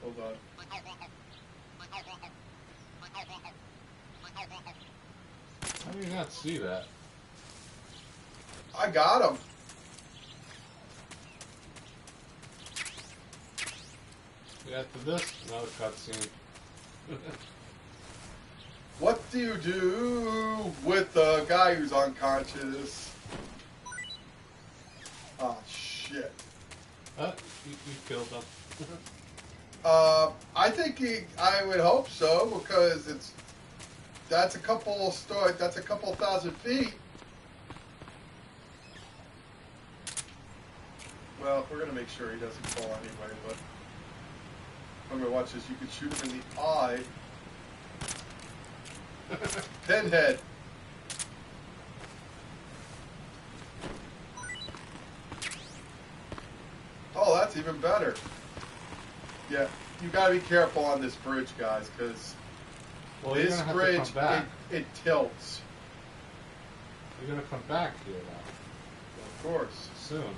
Hold on. How do you not see that? I got him. Yeah, after this, another cutscene. What do you do with the guy who's unconscious? Oh, shit. You killed him. I think I would hope so, because that's a couple thousand feet. Well, we're gonna make sure he doesn't fall anyway, but I'm gonna watch this. You can shoot him in the eye. Pinhead. Oh, that's even better. Yeah, you gotta be careful on this bridge, guys, because this bridge, it tilts. You're gonna come back here now. Of course. Soon.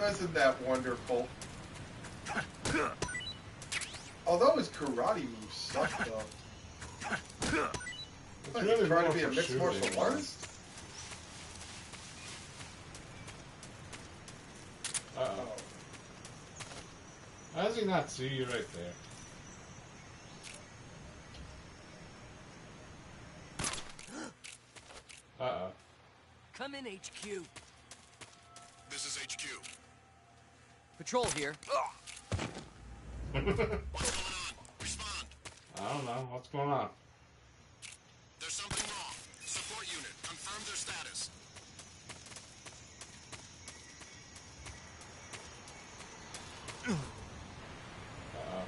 Isn't that wonderful? Although his karate moves suck, though. It's really trying more to be a for mixed shooting, martial artist? Uh-oh. How does he not see you right there? Uh-oh. Come in, HQ. This is HQ. Patrol here. What's going on? Respond. I don't know. What's going on? There's something wrong. Support unit, confirm their status. Uh-oh.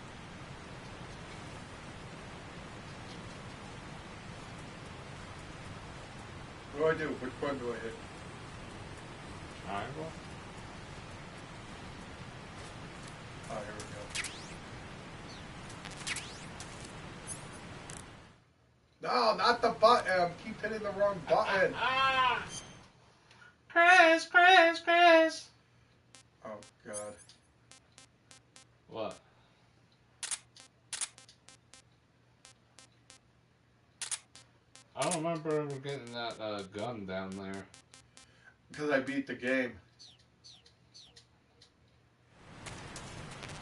do? Which button do I hit? Triangle? Oh, here we go. No, not the button. I keep hitting the wrong button. Chris! Oh, God. What? I don't remember ever getting that gun down there. Because I beat the game.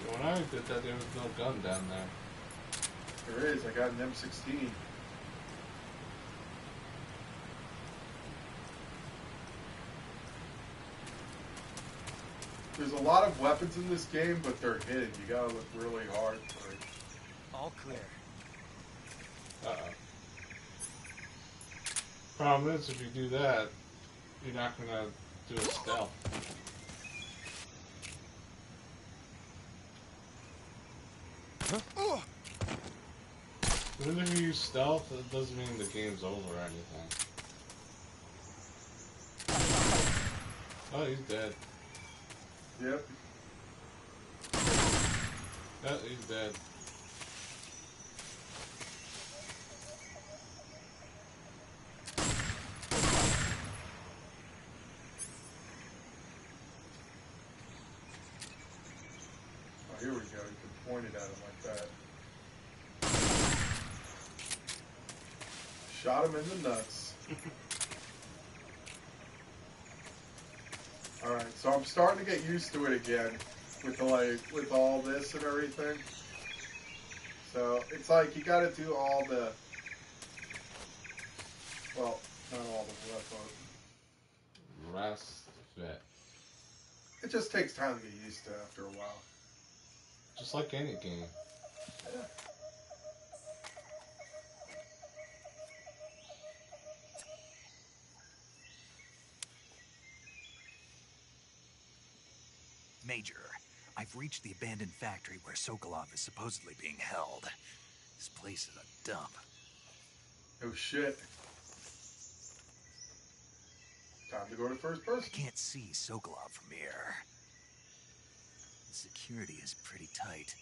When I did that, there was no gun down there. There is. I got an M16. There's a lot of weapons in this game, but they're hidden. You gotta look really hard for it. All clear. Uh-oh. Problem is, if you do that, you're not gonna do a stealth. Even if you use stealth, it doesn't mean the game's over or anything. Oh, he's dead. Yep. Yeah, he's dead. Oh, here we go. You can point it at him like that. Shot him in the nuts. Alright, so I'm starting to get used to it again with with all this and everything. So it's like you gotta do all the, well, not all the Rest fit. it just takes time to get used to after a while. Just like any game. Yeah. Major, I've reached the abandoned factory where Sokolov is supposedly being held. This place is a dump. Oh shit. Time to go to first person. I can't see Sokolov from here. The security is pretty tight.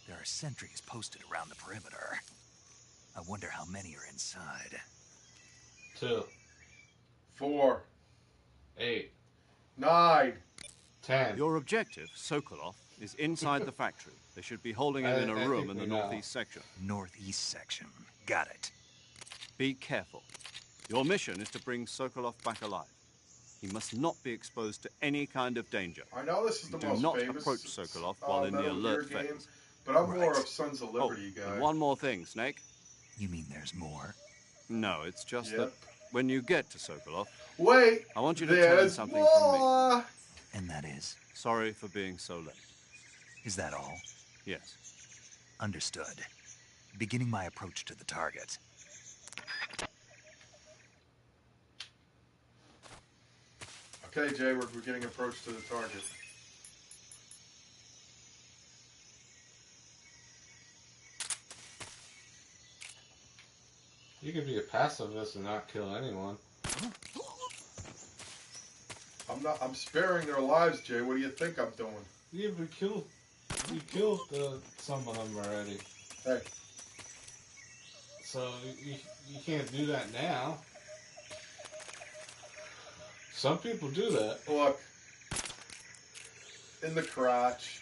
There are sentries posted around the perimeter. I wonder how many are inside. 2, 4, 8, 9. 10. Your objective, Sokolov, is inside the factory. They should be holding him in a room in the northeast section. Northeast section. Got it. Be careful. Your mission is to bring Sokolov back alive. He must not be exposed to any kind of danger. I know this is the Do most not famous approach Sokolov while in the Metal alert Gear phase. game, but I'm more of Sons of Liberty guy. And one more thing, Snake. You mean there's more? No, it's just Yep. that when you get to Sokolov, Wait, I want you to tell him there's something from me. more. And that is? Sorry for being so late. Is that all? Yes. Understood. Beginning my approach to the target. Okay, Jay, we're getting approached to the target. You could be a pacifist and not kill anyone. I'm sparing their lives, Jay. What do you think I'm doing? You killed some of them already. Hey. So you can't do that now. Some people do that. Look. In the crotch.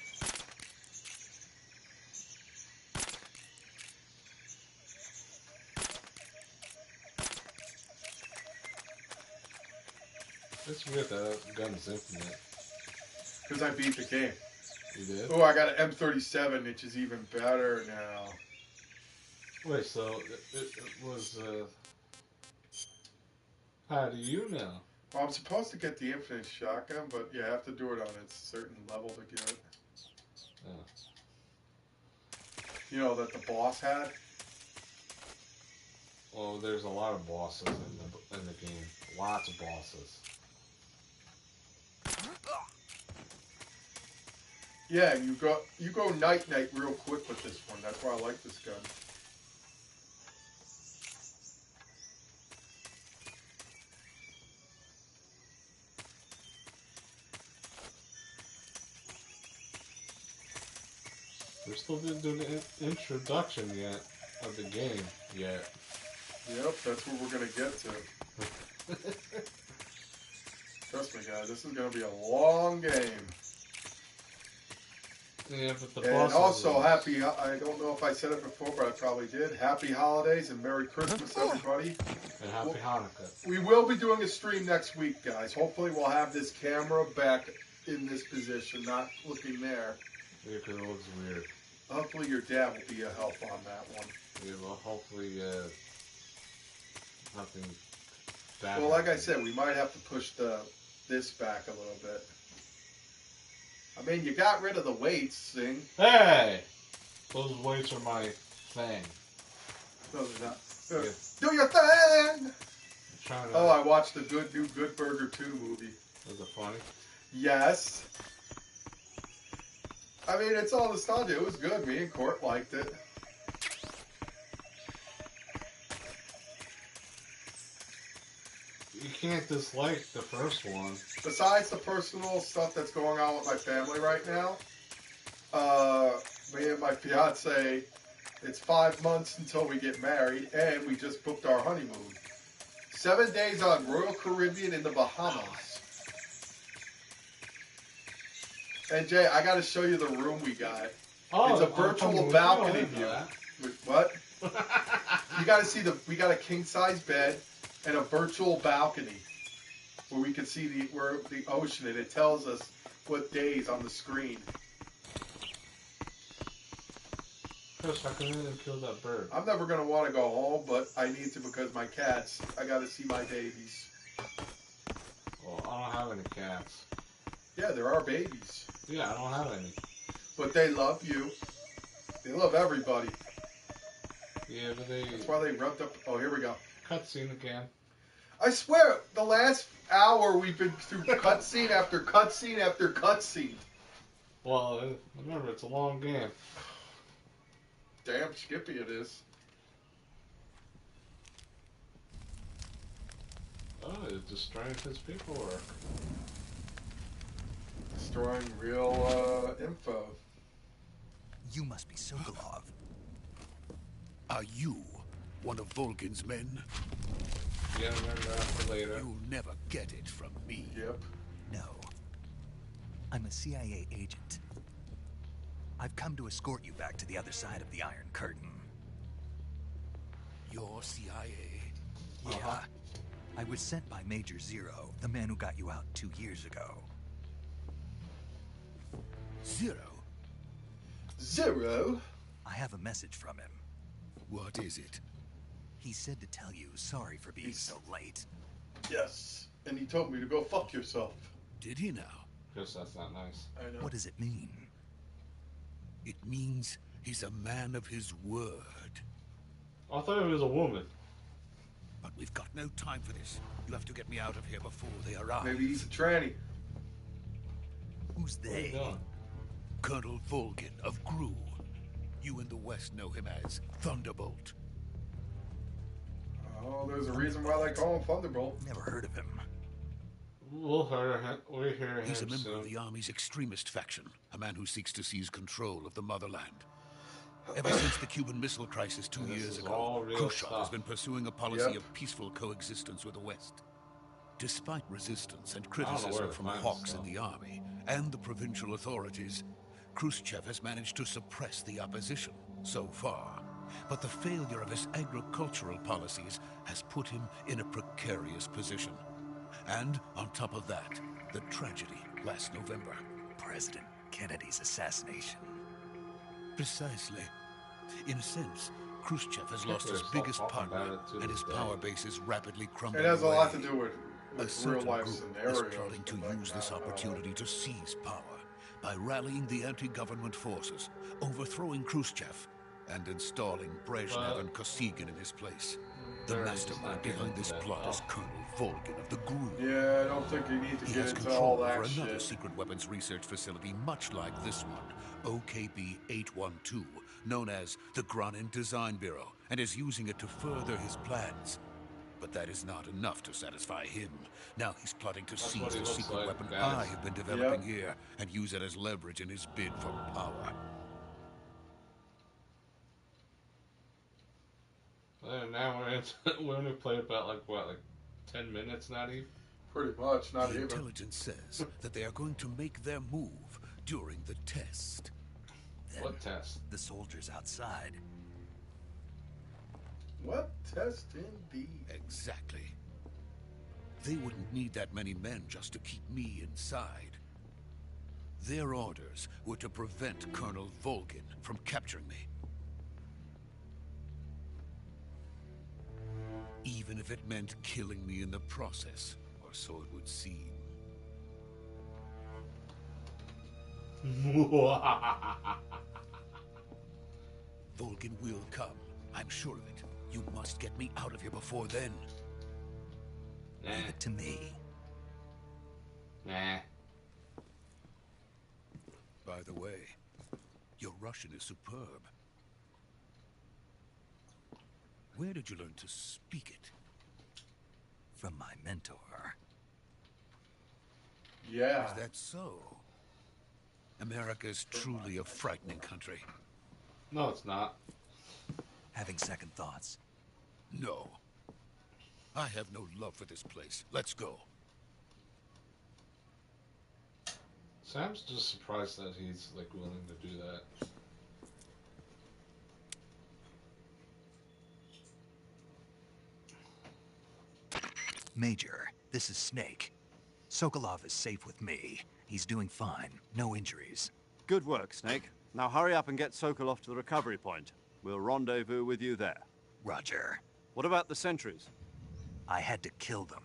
It's weird that gun's infinite. Because I beat the game. You did? Oh, I got an M37, which is even better now. Wait, so it was, how do you know? Well, I'm supposed to get the infinite shotgun, but you have to do it on a certain level to get it. Yeah. You know, that the boss had? Well, there's a lot of bosses in the game. Lots of bosses. Yeah, you go night-night real quick with this one. That's why I like this gun. We still didn't do the introduction yet of the game yet. Yep, that's what we're gonna get to. Trust me, guys, this is gonna be a long game. Yeah, but the And also, happy, I don't know if I said it before, but I probably did. Happy holidays and Merry Christmas, everybody. And Happy Hanukkah. We will be doing a stream next week, guys. Hopefully we'll have this camera back in this position, not looking there. Yeah, because it looks weird. Hopefully your dad will be a help on that one. Yeah, well, hopefully, nothing bad. Well, like I said, we might have to push this back a little bit. I mean, you got rid of the weights, Sing. Hey! Those weights are my thing. No, they're not. Yeah. Do your thing! To... Oh, I watched the new Good Burger 2 movie. Was it funny? Yes. I mean, it's all nostalgia. It was good. Me and Court liked it. You can't dislike the first one. Besides the personal stuff that's going on with my family right now, me and my fiance, it's 5 months until we get married, and we just booked our honeymoon. 7 days on Royal Caribbean in the Bahamas. And Jay, I got to show you the room we got. Oh, it's a virtual balcony view. What? You got to see we got a king size bed and a virtual balcony where we can see the ocean, and it tells us what days on the screen. Chris, how come you didn't kill that bird? I'm never gonna want to go home, but I need to because my cats. I got to see my babies. Well, I don't have any cats. Yeah, there are babies. Yeah, I don't have any. But they love you. They love everybody. Yeah, but they... That's why they rubbed up... Oh, here we go. Cutscene again. I swear, the last hour we've been through cutscene after cutscene after cutscene. Well, remember, it's a long game. Damn skippy it is. Oh, it's destroying his paperwork. Destroying real info. You must be Sokolov. Are you one of Volgin's men? Yeah, remember after later. You'll never get it from me. Yep. No. I'm a CIA agent. I've come to escort you back to the other side of the Iron Curtain. You're CIA? Yeah. I was sent by Major Zero, the man who got you out 2 years ago. Zero? Zero? I have a message from him. What is it? He said to tell you sorry for being so late. Yes. And he told me to go fuck yourself. Did he now? Chris, that's not nice. I know. What does it mean? It means he's a man of his word. I thought it was a woman. But we've got no time for this. You'll have to get me out of here before they arrive. Maybe he's a tranny. Who's they? Colonel Volgin of Gru. You in the West know him as Thunderbolt. Oh, there's a reason why they call him Thunderbolt. Never heard of him. We'll hear him He's a member soon. of the Army's extremist faction, a man who seeks to seize control of the motherland. Ever since the Cuban Missile Crisis 2 years ago, Khrushchev has been pursuing a policy of peaceful coexistence with the West. Despite resistance and criticism from hawks in the army and the provincial authorities, Khrushchev has managed to suppress the opposition so far. But the failure of his agricultural policies has put him in a precarious position. And on top of that, the tragedy last November. President Kennedy's assassination. Precisely. In a sense, Khrushchev has lost his biggest partner, and his power base is rapidly crumbling It has a away. lot to do with A real certain life group scenarios. is plotting to use this opportunity to seize power by rallying the anti-government forces, overthrowing Khrushchev, and installing Brezhnev and Kosygin in his place. The mastermind behind this plot is Colonel Volgin of the GRU. Yeah, I don't think you need to He get has into control all over that another shit. secret weapons research facility much like this one, OKB-812, known as the Granin Design Bureau, and is using it to further his plans. But that is not enough to satisfy him. Now he's plotting to seize the secret weapon I have been developing here and use it as leverage in his bid for power. And now we're only played about like 10 minutes, not even. Pretty much, not The even. intelligence says that they are going to make their move during the test. Then what test? The soldiers outside. What test indeed? Exactly. They wouldn't need that many men just to keep me inside. Their orders were to prevent Colonel Volgin from capturing me. Even if it meant killing me in the process, or so it would seem. Volgin will come. I'm sure of it. You must get me out of here before then. Leave it to me. Nah. By the way, your Russian is superb. Where did you learn to speak it? From my mentor. Yeah. Is that so? America is truly a frightening country. No, it's not. Having second thoughts. No. I have no love for this place. Let's go. Sam's just surprised that he's like willing to do that. Major, this is Snake. Sokolov is safe with me. He's doing fine. No injuries. Good work, Snake. Now hurry up and get Sokolov to the recovery point. We'll rendezvous with you there. Roger. What about the sentries? I had to kill them.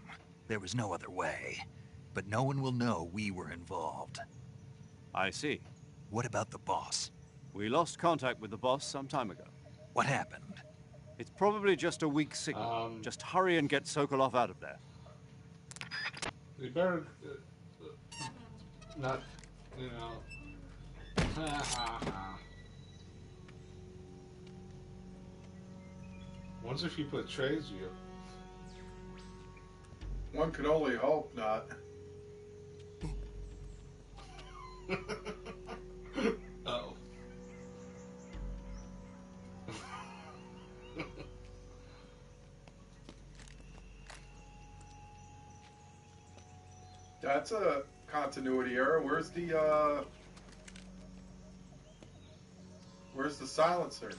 There was no other way. But no one will know we were involved. I see. What about the boss? We lost contact with the boss some time ago. What happened? It's probably just a weak signal. Just hurry and get Sokolov out of there. You better not, you know. Once if he betrays you. One can only hope not. Oh. That's a continuity error. Where's the silencer?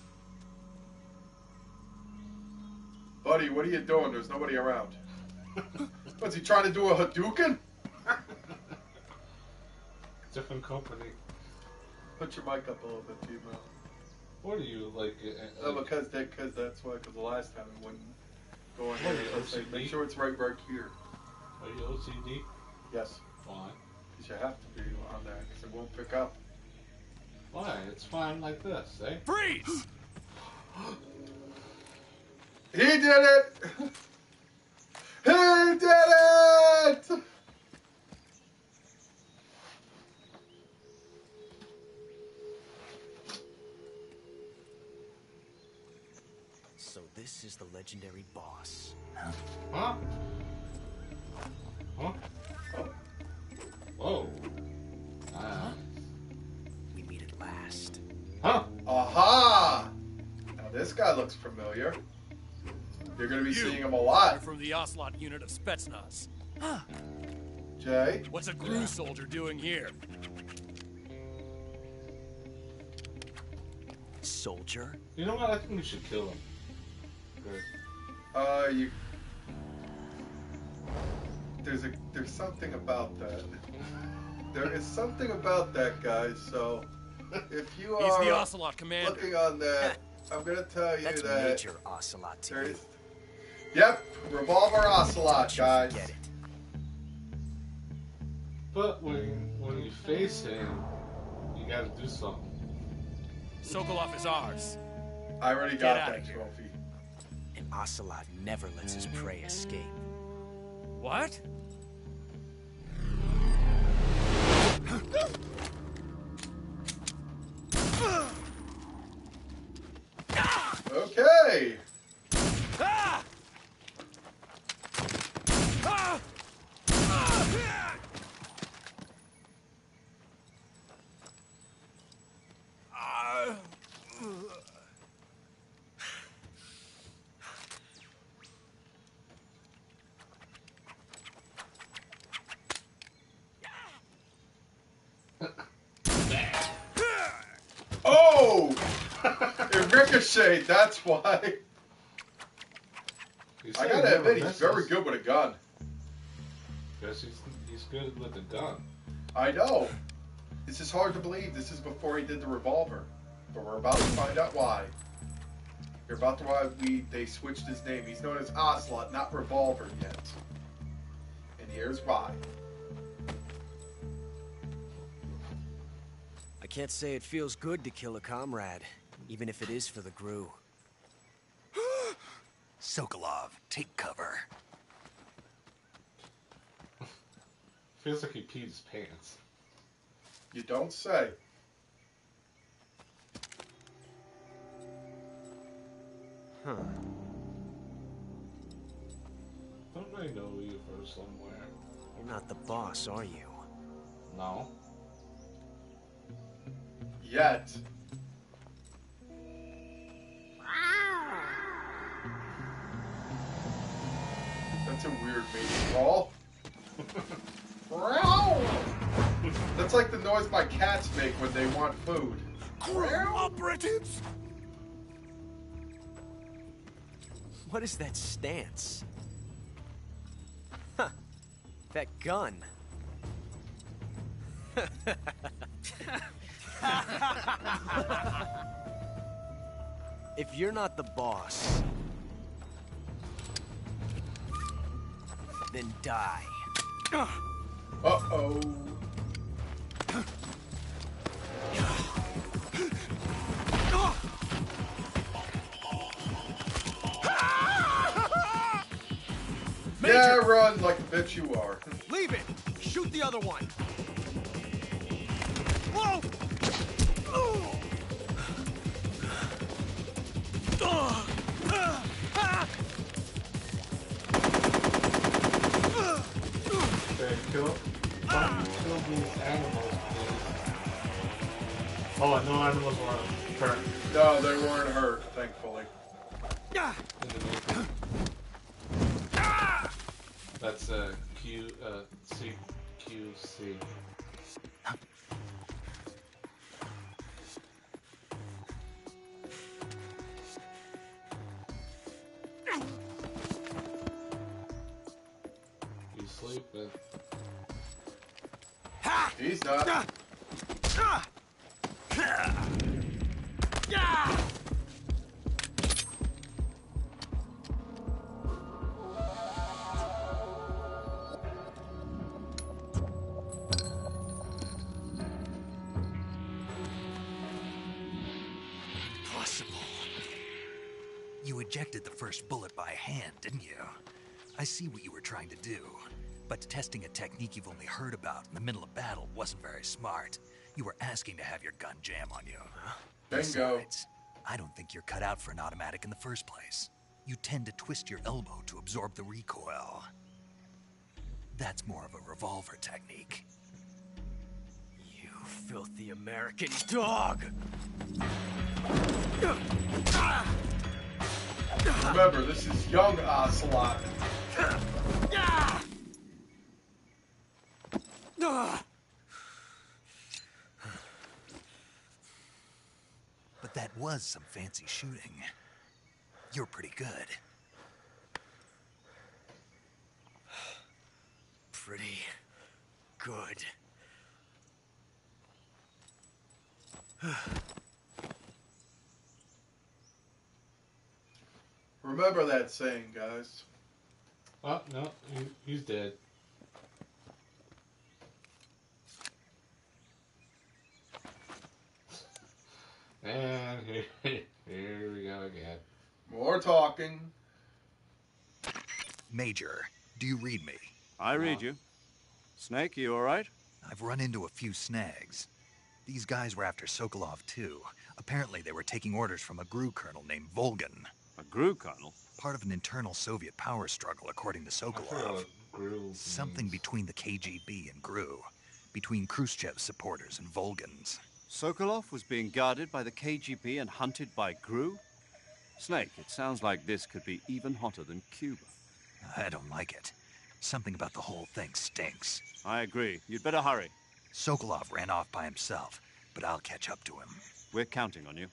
Buddy, what are you doing? There's nobody around. What's he trying to do, a Hadouken? Different company. Put your mic up a little bit, T-Mo. What are you, like... because that's why, because the last time it wouldn't go on What here. are you, So OCD? make sure it's right here. Are you OCD? Yes. Why? Because you have to be on there, because it won't pick up. Why? It's fine like this, eh? Freeze! He did it! He did it! So this is the legendary boss. Huh? Huh? Oh. Whoa. We meet at last. Huh? Aha! Now this guy looks familiar. You're going to be seeing him a lot. You're from the Ocelot unit of Spetsnaz. Jay? What's a GRU soldier doing here? Soldier? You know what? I think we should kill him. Good. There's something about that. There is something about that, guys. So, if you He's are the Ocelot commander. looking on that, I'm gonna tell you That's that Major Ocelot to you. Yep, Revolver Ocelot, guys. Get it. But when you face him, you gotta do something. Sokolov is ours. I already Get got outta that here. trophy. And Ocelot never lets his prey escape. What? Okay. Ah! Ah! ricocheted, that's why. I gotta admit, he's very good with a gun. Guess he's good with a gun. I know. This is hard to believe. This is before he did the revolver. But we're about to find out why. You're about to why they switched his name. He's known as Ocelot, not Revolver yet. And here's why. I can't say it feels good to kill a comrade, even if it is for the Gru. Sokolov, take cover. Feels like he peed his pants. You don't say. Huh. Don't I know you from somewhere? You're not the boss, are you? No. Yet. That's a weird mating call. That's like the noise my cats make when they want food. Operatives! What is that stance? Huh. That gun. If you're not the boss, then die. Uh-oh. Yeah, run like the bitch you are. Leave it! Shoot the other one! Whoa! Okay, kill these animals, please. Oh, no animals were hurt. No, they weren't hurt, thankfully. That's CQC. You sleeping? He's not. You ejected the first bullet by hand, didn't you? I see what you were trying to do. But testing a technique you've only heard about in the middle of battle wasn't very smart. You were asking to have your gun jam on you. Bingo. Besides, I don't think you're cut out for an automatic in the first place. You tend to twist your elbow to absorb the recoil. That's more of a revolver technique. You filthy American dog! Remember, this is young Ocelot. But that was some fancy shooting. You're pretty good. Pretty good. Remember that saying, guys. Oh, no, he's dead. And here we go again. More talking. Major, do you read me? I read you. Snake, you all right? I've run into a few snags. These guys were after Sokolov too. Apparently they were taking orders from a GRU colonel named Volgin. A GRU colonel? Part of an internal Soviet power struggle, according to Sokolov. Something between the KGB and GRU. Between Khrushchev's supporters and Volgin's. Sokolov was being guarded by the KGB and hunted by GRU? Snake, it sounds like this could be even hotter than Cuba. I don't like it. Something about the whole thing stinks. I agree. You'd better hurry. Sokolov ran off by himself, but I'll catch up to him. We're counting on you.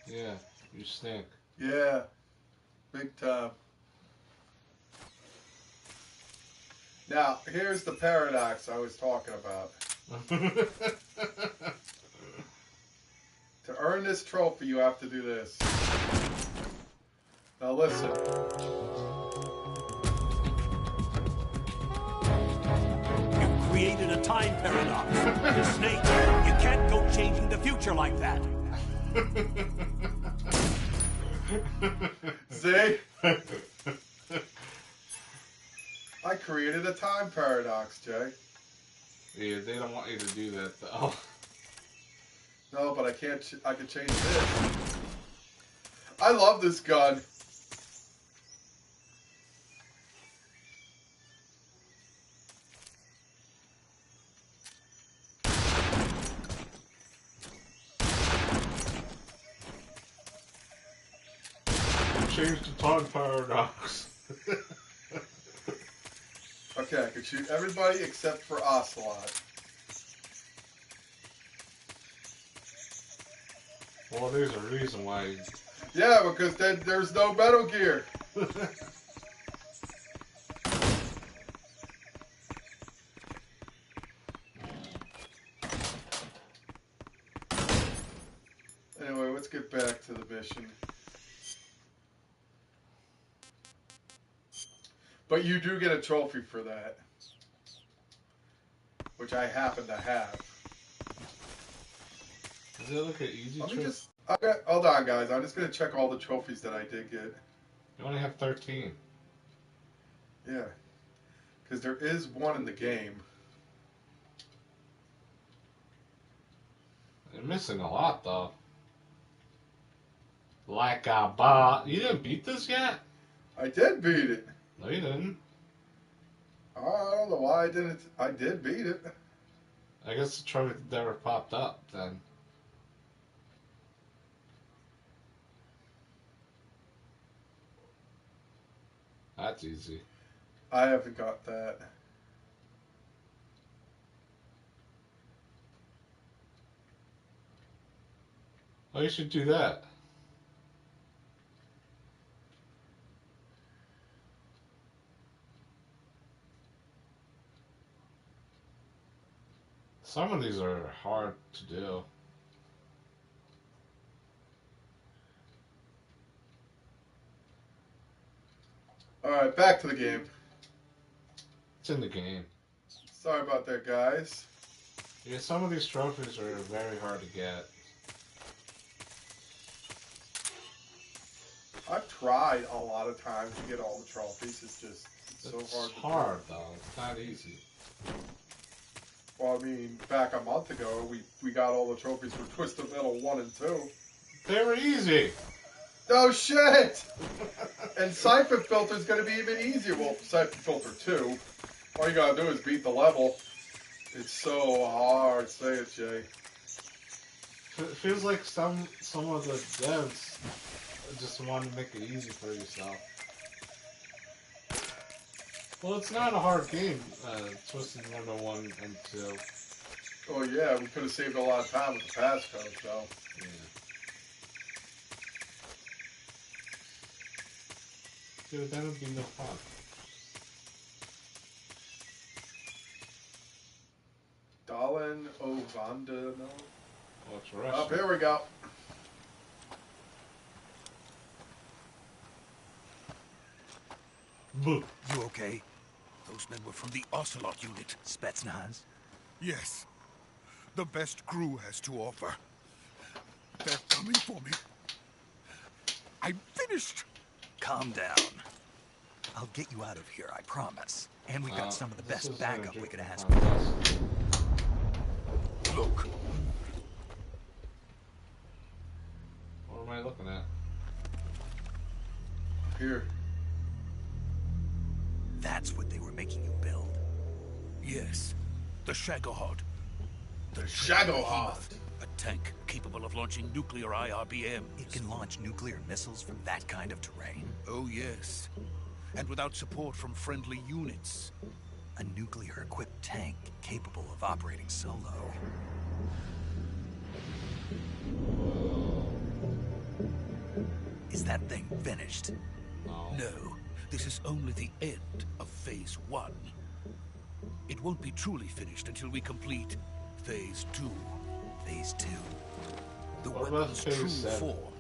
Yeah, you stink. Yeah, big time. Now, here's the paradox I was talking about. To earn this trophy, you have to do this. Now listen. You created a time paradox. The Snake, you can't go changing the future like that. See? I created a time paradox, Jay. Yeah, they don't want you to do that, though. No, but I can't. I can change this. I love this gun. Change the time paradox. Okay, I can shoot everybody except for Ocelot. Well, there's a reason why. Yeah, because then there's no Metal Gear. Anyway, let's get back to the mission. But you do get a trophy for that, which I happen to have. Does it look at easy trophies? Okay, hold on, guys. I'm just gonna check all the trophies that I did get. You only have 13. Yeah, because there is one in the game. You're missing a lot, though. Like a bot. You didn't beat this yet? I did beat it. No, you didn't. I don't know why I didn't. I did beat it. I guess the trophy never popped up then. That's easy. I haven't got that. Oh, you should do that. Some of these are hard to do. Alright, back to the game. It's in the game. Sorry about that, guys. Yeah, some of these trophies are very hard to get. I've tried a lot of times to get all the trophies. It's just so hard. It's hard, though. It's not easy. Well, I mean, back a month ago, we got all the trophies for Twisted Metal 1 and 2. They were easy. Oh, shit! And Siphon Filter's going to be even easier. Well, Siphon Filter 2. All you got to do is beat the level. It's so hard. Say it, Jay. It feels like some of the devs just want to make it easy for yourself. Well, it's not a hard game, Twisted Metal 1 and 2. Oh, yeah, we could have saved a lot of time with the passcode, though. Yeah. Dude, that would be no fun. Dalin Ovanda, no? Oh, it's Russian. Up here we go. You okay? Those men were from the Ocelot unit. Spetsnaz? Yes. The best crew has to offer. They're coming for me. I'm finished. Calm down. I'll get you out of here, I promise. And we got some of the best backup we could ask for. Look. What am I looking at? Here. That's what they were making you build. Yes. The Shagohod. The Shagohod. A tank capable of launching nuclear IRBMs. It can launch nuclear missiles from that kind of terrain? Oh, yes. And without support from friendly units. A nuclear-equipped tank capable of operating solo. Is that thing finished? No, this is only the end of Phase 1. It won't be truly finished until we complete Phase 2. Phase 2? The What weapon's about true Phase 7? form.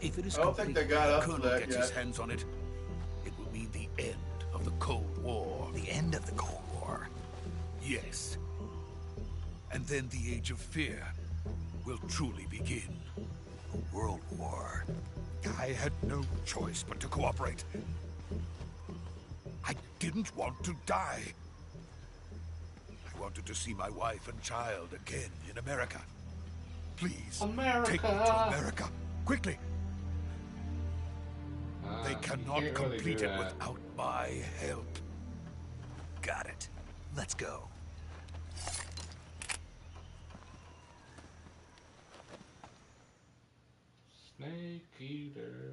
If it is I don't think they got up to Colonel that gets yet. his hands on it, it will mean the end of the Cold War. The end of the Cold War? Yes. And then the Age of Fear will truly begin. A world war. I had no choice but to cooperate. I didn't want to die. I wanted to see my wife and child again in America. Please, America. take me to America, quickly. They You cannot can't really complete do it that. without my help. Got it. Let's go. Snake Eater.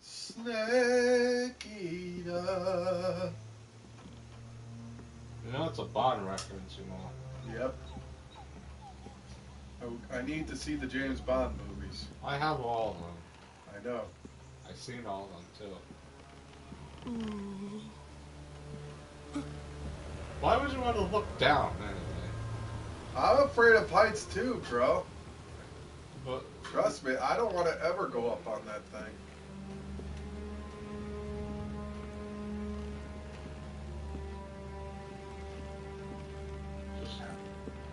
Snake Eater. You know, it's a Bond reference, you know. Yep. I need to see the James Bond movies. I have all of them. I know. I've seen all of them, too. Why would you want to look down, anyway? I'm afraid of heights too, bro. But Trust me, I don't want to ever go up on that thing. just...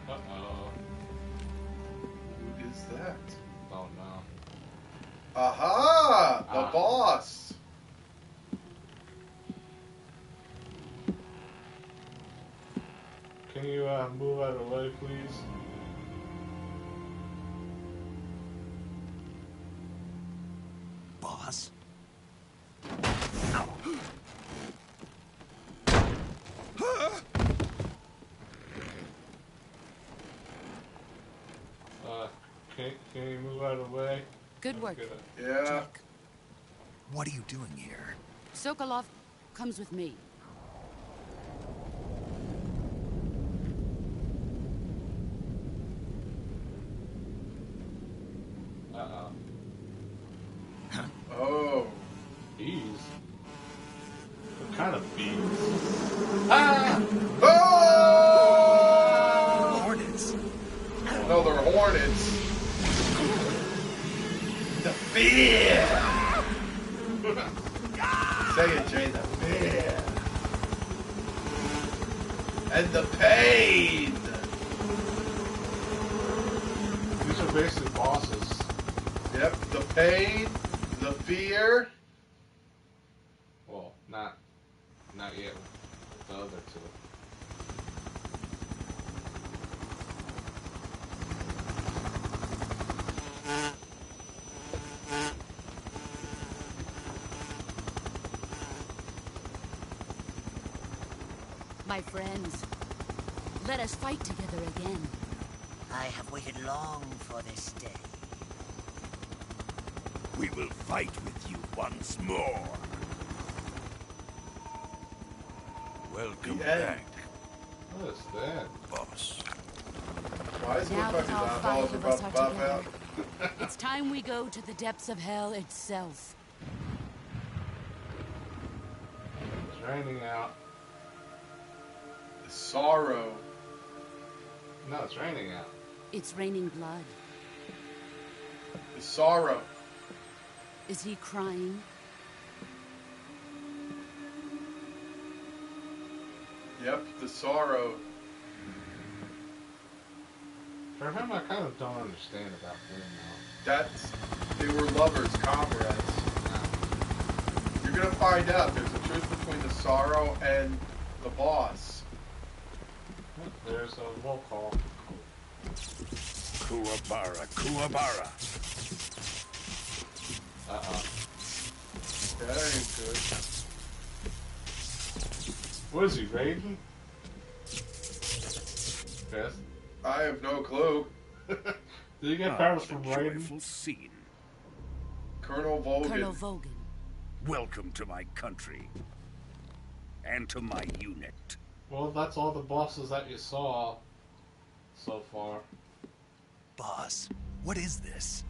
Uh-oh. Who is that? Don't know. Aha! The boss! Can you move out of the way, please? Boss? Can you move out of the way? Good work. Yeah. What are you doing here? Sokolov comes with me. Uh-oh. Oh. Bees? What kind of bees? Ah! Oh! Hornets. No, they're hornets. The fear! Say it, Jay, the fear. And the pain! These are basically bosses. Yep, the pain, the fear. Well, not yet with the other two. My friends, let us fight together again. I have waited long for this day. We will fight with you once more. Welcome back, What is that? boss. Why is it Now look that like all these five eyeballs are of about us to are pop together, out? it's time we go to the depths of hell itself. It's raining out. The sorrow. No, it's raining out. It's raining blood. The sorrow. Is he crying? Yep, the sorrow. For him, I kind of don't understand about him They were lovers, comrades. You're gonna find out there's a truth between the sorrow and the boss. now. There's a roll call. Kuwabara, Kuwabara. Uh-oh. That ain't good. What is he, Raiden? Yes. I have no clue. Did you get powers from Raiden? Joyful scene. Colonel Volgan. Colonel Volgan. Welcome to my country. And to my unit. Well, that's all the bosses that you saw so far. Boss, what is this?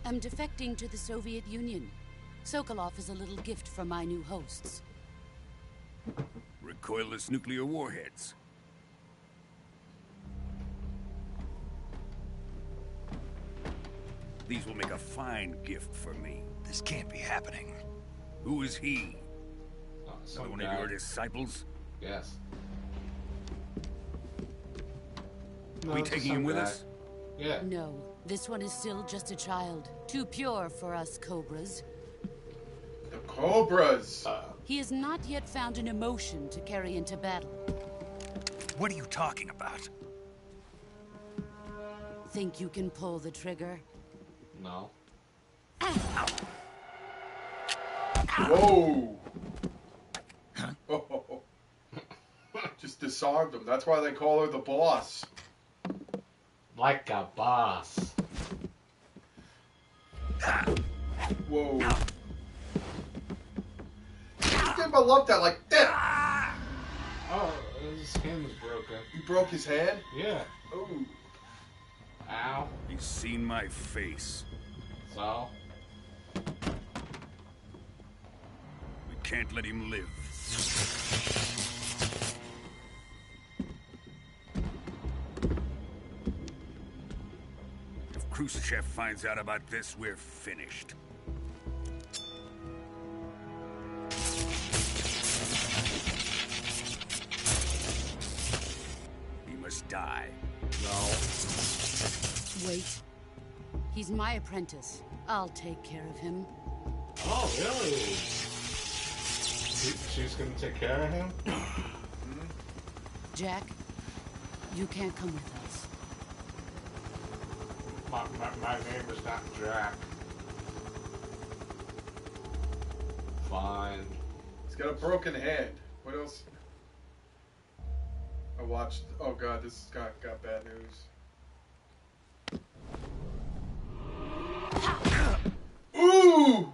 am defecting to the Soviet Union. Sokolov is a little gift from my new hosts. Recoilless nuclear warheads. These will make a fine gift for me. This can't be happening. Who is he? Some one guy. of your disciples? Yes. We taking him with us? Yeah. No, this one is still just a child. Too pure for us Cobras. The Cobras! He has not yet found an emotion to carry into battle. What are you talking about? Think you can pull the trigger? No. Whoa! Oh. Just disarmed him. That's why they call her the boss. Like a boss. Whoa. Damn, I love that. Like, that. Oh, his hand was broken. He broke his hand? Yeah. Oh. Ow. He's seen my face. So? We can't let him live. If Khrushchev finds out about this, we're finished. He must die. No. Wait. He's my apprentice. I'll take care of him. Oh, really? She's gonna take care of him? Jack, you can't come with us. My name is not Jack. Fine. He's got a broken hand. What else? I watched. Oh god, this got bad news. Ooh!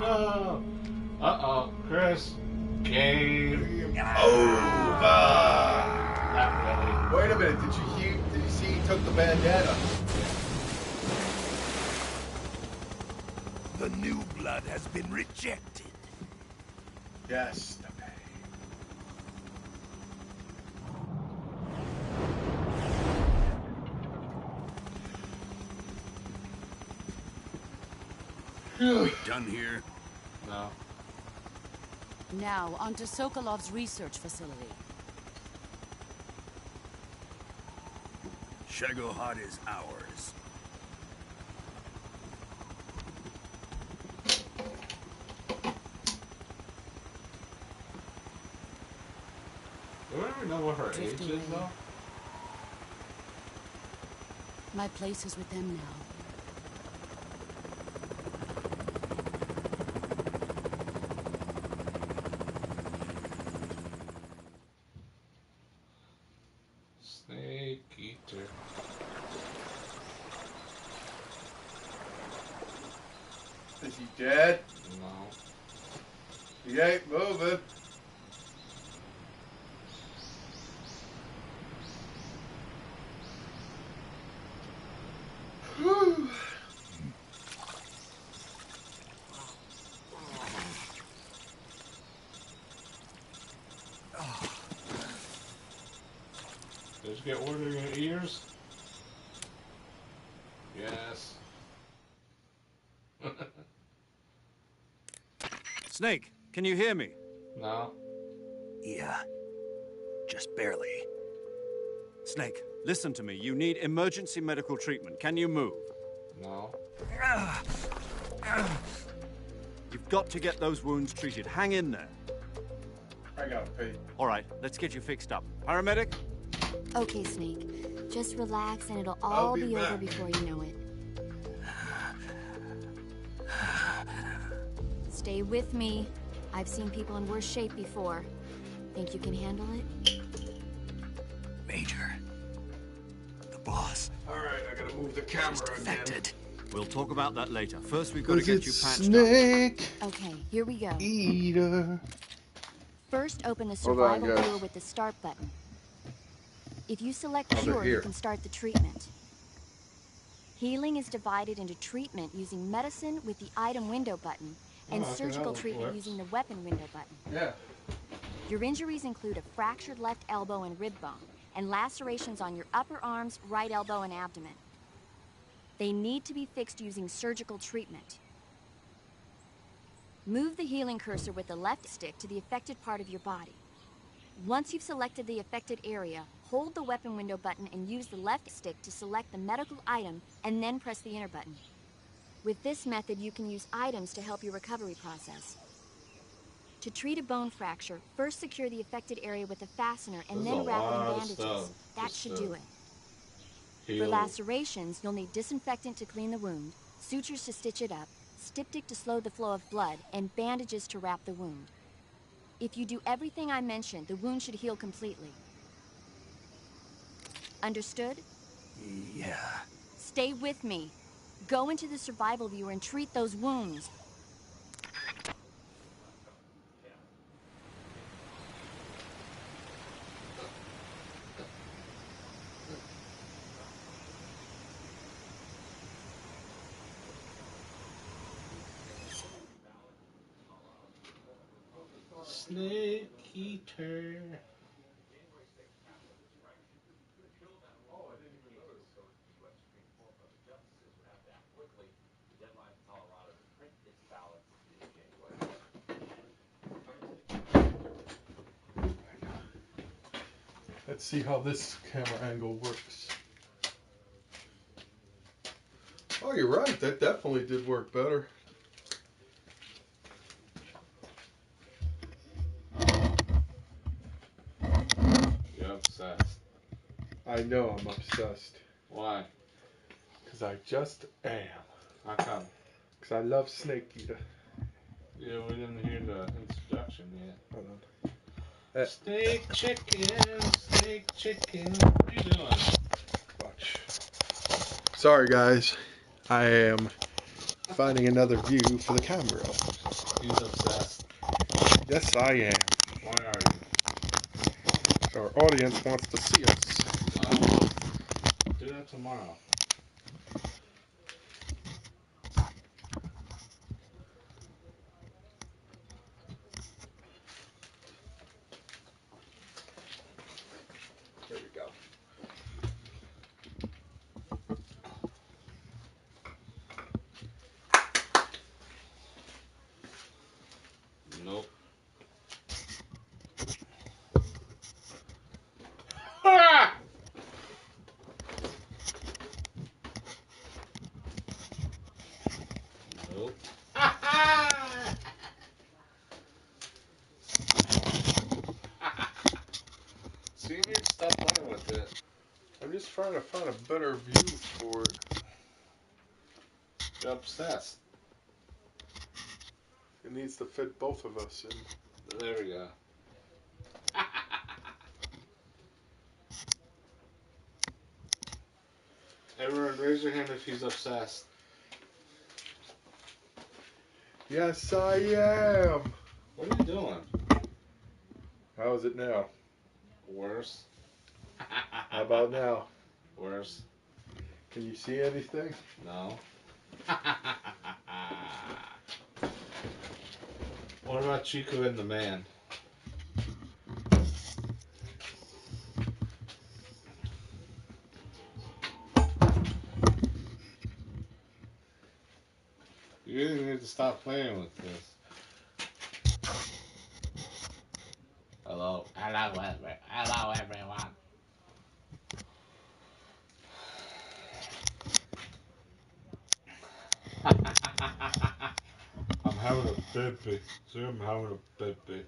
No. Uh-oh, Chris. Game over. Not really. Wait a minute. Did you see he took the bandana? The new blood has been rejected. Yes, the We done here? No. Now, onto Sokolov's research facility. Shagohod is ours. Do we ever know what her age is, though? My place is with them now. Snake Eater. Is he dead? No. He ain't moving. Whew. Did you get water in your ears? Yes. Snake, can you hear me? No. Yeah. Just barely. Snake, listen to me. You need emergency medical treatment. Can you move? No. You've got to get those wounds treated. Hang in there. I gotta pee. All right, let's get you fixed up. Paramedic? Okay, Snake. Just relax and it'll I'll all be be over back. before you know it. Stay with me. I've seen people in worse shape before. Think you can handle it? Major. The boss. Alright, I gotta move the camera again. Infected. We'll talk about that later. First, we've got to get you patched Snake up. Okay, here we go. Eater. First, open the Hold on, survival guys. viewer with the start button. If you select Oh, they're cure, here. you can start the treatment. Healing is divided into treatment using medicine with the item window button and okay, surgical that treatment works. using the weapon window button. Yeah. Your injuries include a fractured left elbow and rib bone, and lacerations on your upper arms, right elbow, and abdomen. They need to be fixed using surgical treatment. Move the healing cursor with the left stick to the affected part of your body. Once you've selected the affected area, hold the weapon window button and use the left stick to select the medical item, and then press the enter button. With this method, you can use items to help your recovery process. To treat a bone fracture, first secure the affected area with a fastener and There's then a wrap it in lot of bandages. stuff That just should to do it. For heal. lacerations, you'll need disinfectant to clean the wound, sutures to stitch it up, styptic to slow the flow of blood, and bandages to wrap the wound. If you do everything I mentioned, the wound should heal completely. Understood? Yeah. Stay with me. Go into the survival viewer and treat those wounds. Snake eater. Let's see how this camera angle works. Oh, you're right. That definitely did work better. You're obsessed. I know I'm obsessed. Why? Because I just am. How come? Because I love Snake Eater. Yeah, we didn't hear the introduction yet. Hold on. Snake chicken, snake chicken. What are you doing? Watch. Sorry, guys. I am finding another view for the camera. He's obsessed. Yes, I am. Why are you? Our audience wants to see us. Do that tomorrow. There we go. Nope. Nope. See, you need to stop playing with it. I'm just trying to find a better view for it. You're obsessed. It needs to fit both of us in. There we go. Everyone, raise your hand if he's obsessed. Yes, I am. What are you doing? How is it now? Worse. How about now? Worse. Can you see anything? No. What about Chico and the man? You really need to stop playing with this. Hello. Hello, everyone. I'm having a baby. See, I'm having a baby.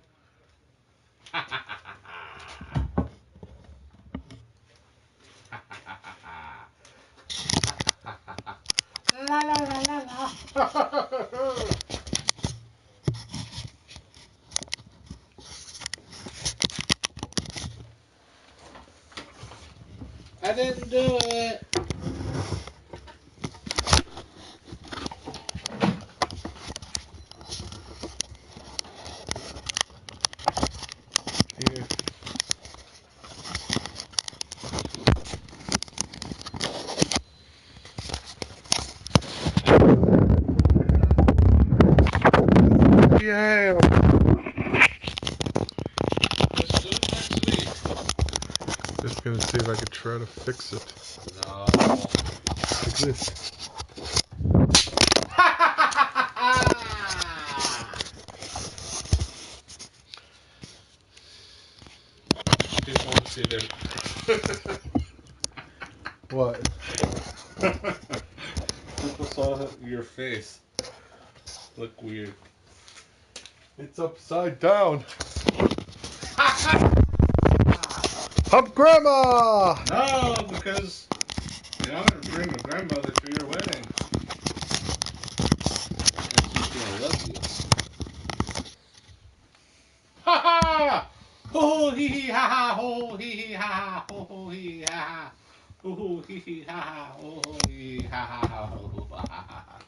La la la la la. I didn't do it. Damn. Let's do it next week. Just gonna see if I could try to fix it. No. Like this. Just want to see them. What? People saw your face. Look weird. It's upside down. Hump Grandma! No, because you're not going to bring a grandmother to your wedding. And she's going to love you. Ha ha! Ho ho hee hee ha ha ho hee hee ha ha ho ho hee ha ha ho ho hee hee ha ha ho ho hee ha ha ho ho ha ha ha.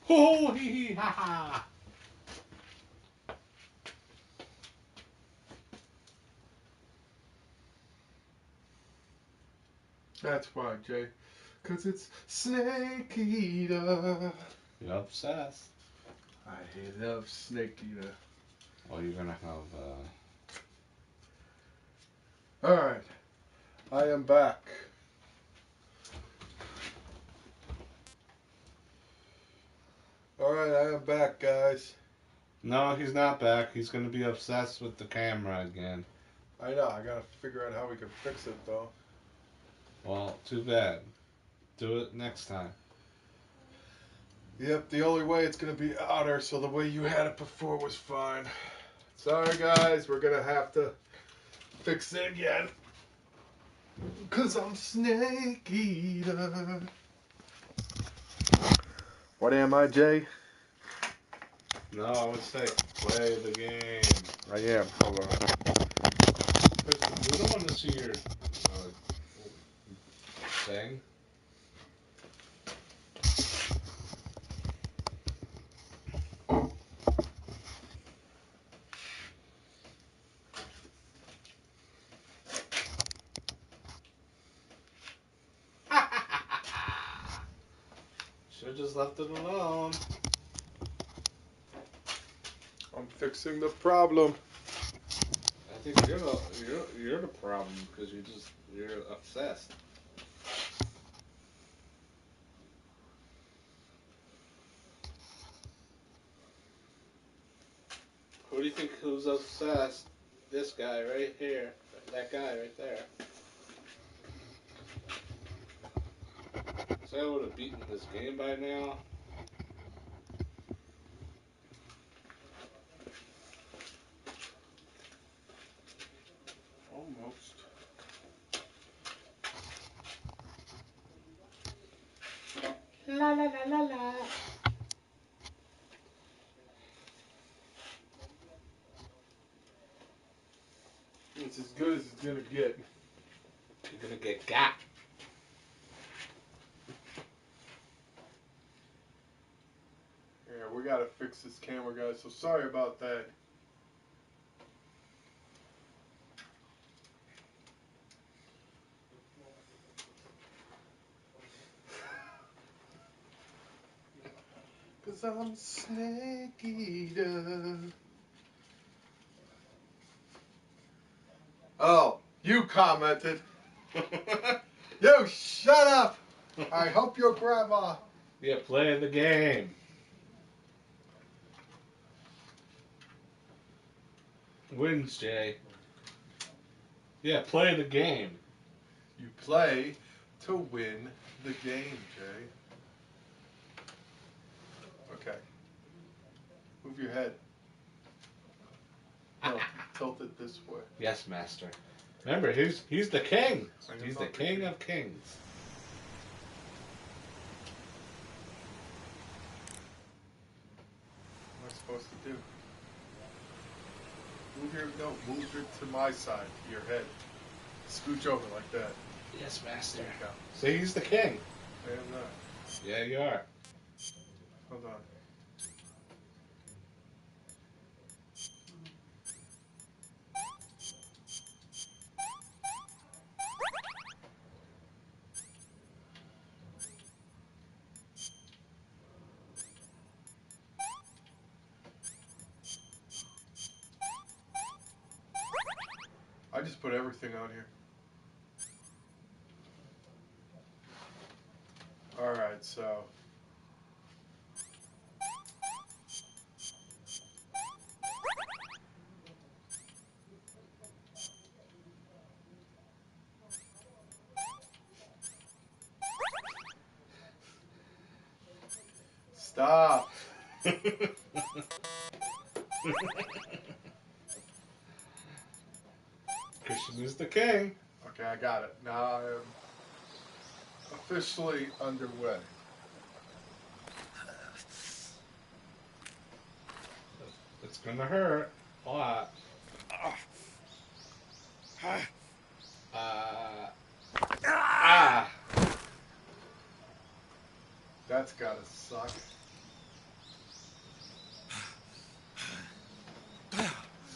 Ho ho hee hee ha ha. That's why, Jay. Cause it's Snake Eater. You're obsessed. I love Snake Eater. Oh, you're gonna have Alright. I am back. Alright, I am back, guys. No, he's not back. He's gonna be obsessed with the camera again. I know, I gotta figure out how we can fix it though. Well, too bad. Do it next time. Yep, the only way it's gonna be outer, so the way you had it before was fine. Sorry guys, we're gonna have to fix it again. Cause I'm Snake Eater. What am I, Jay? No, I would say play the game. I am. Hold on. We don't want to see your thing. Should've just left it alone. I'm fixing the problem. I think you're the problem because you're obsessed. Who do you think who's obsessed? This guy right here. That guy right there. So I would have beaten this game by now. Almost. La la la la la. It's as good as it's gonna get. You're gonna get got. Yeah, we gotta fix this camera, guys, so sorry about that. Cause I'm Snake Eater. Oh, you commented. You shut up! I hope your grandma. Yeah, play the game. Wins, Jay. Yeah, play the game. You play to win the game, Jay. Okay. Move your head. No, tilt it this way. Yes, master. Remember, he's the king. He's the king of kings. What am I supposed to do? Move it to my side, to your head. Scooch over like that. Yes, master. There you go. See, he's the king. I am not. Yeah, you are. Hold on. I just put everything on here. Alright, so... Stop! Christian is the king. Okay, I got it. Now I am officially underway. It's gonna hurt a lot. That's gotta suck.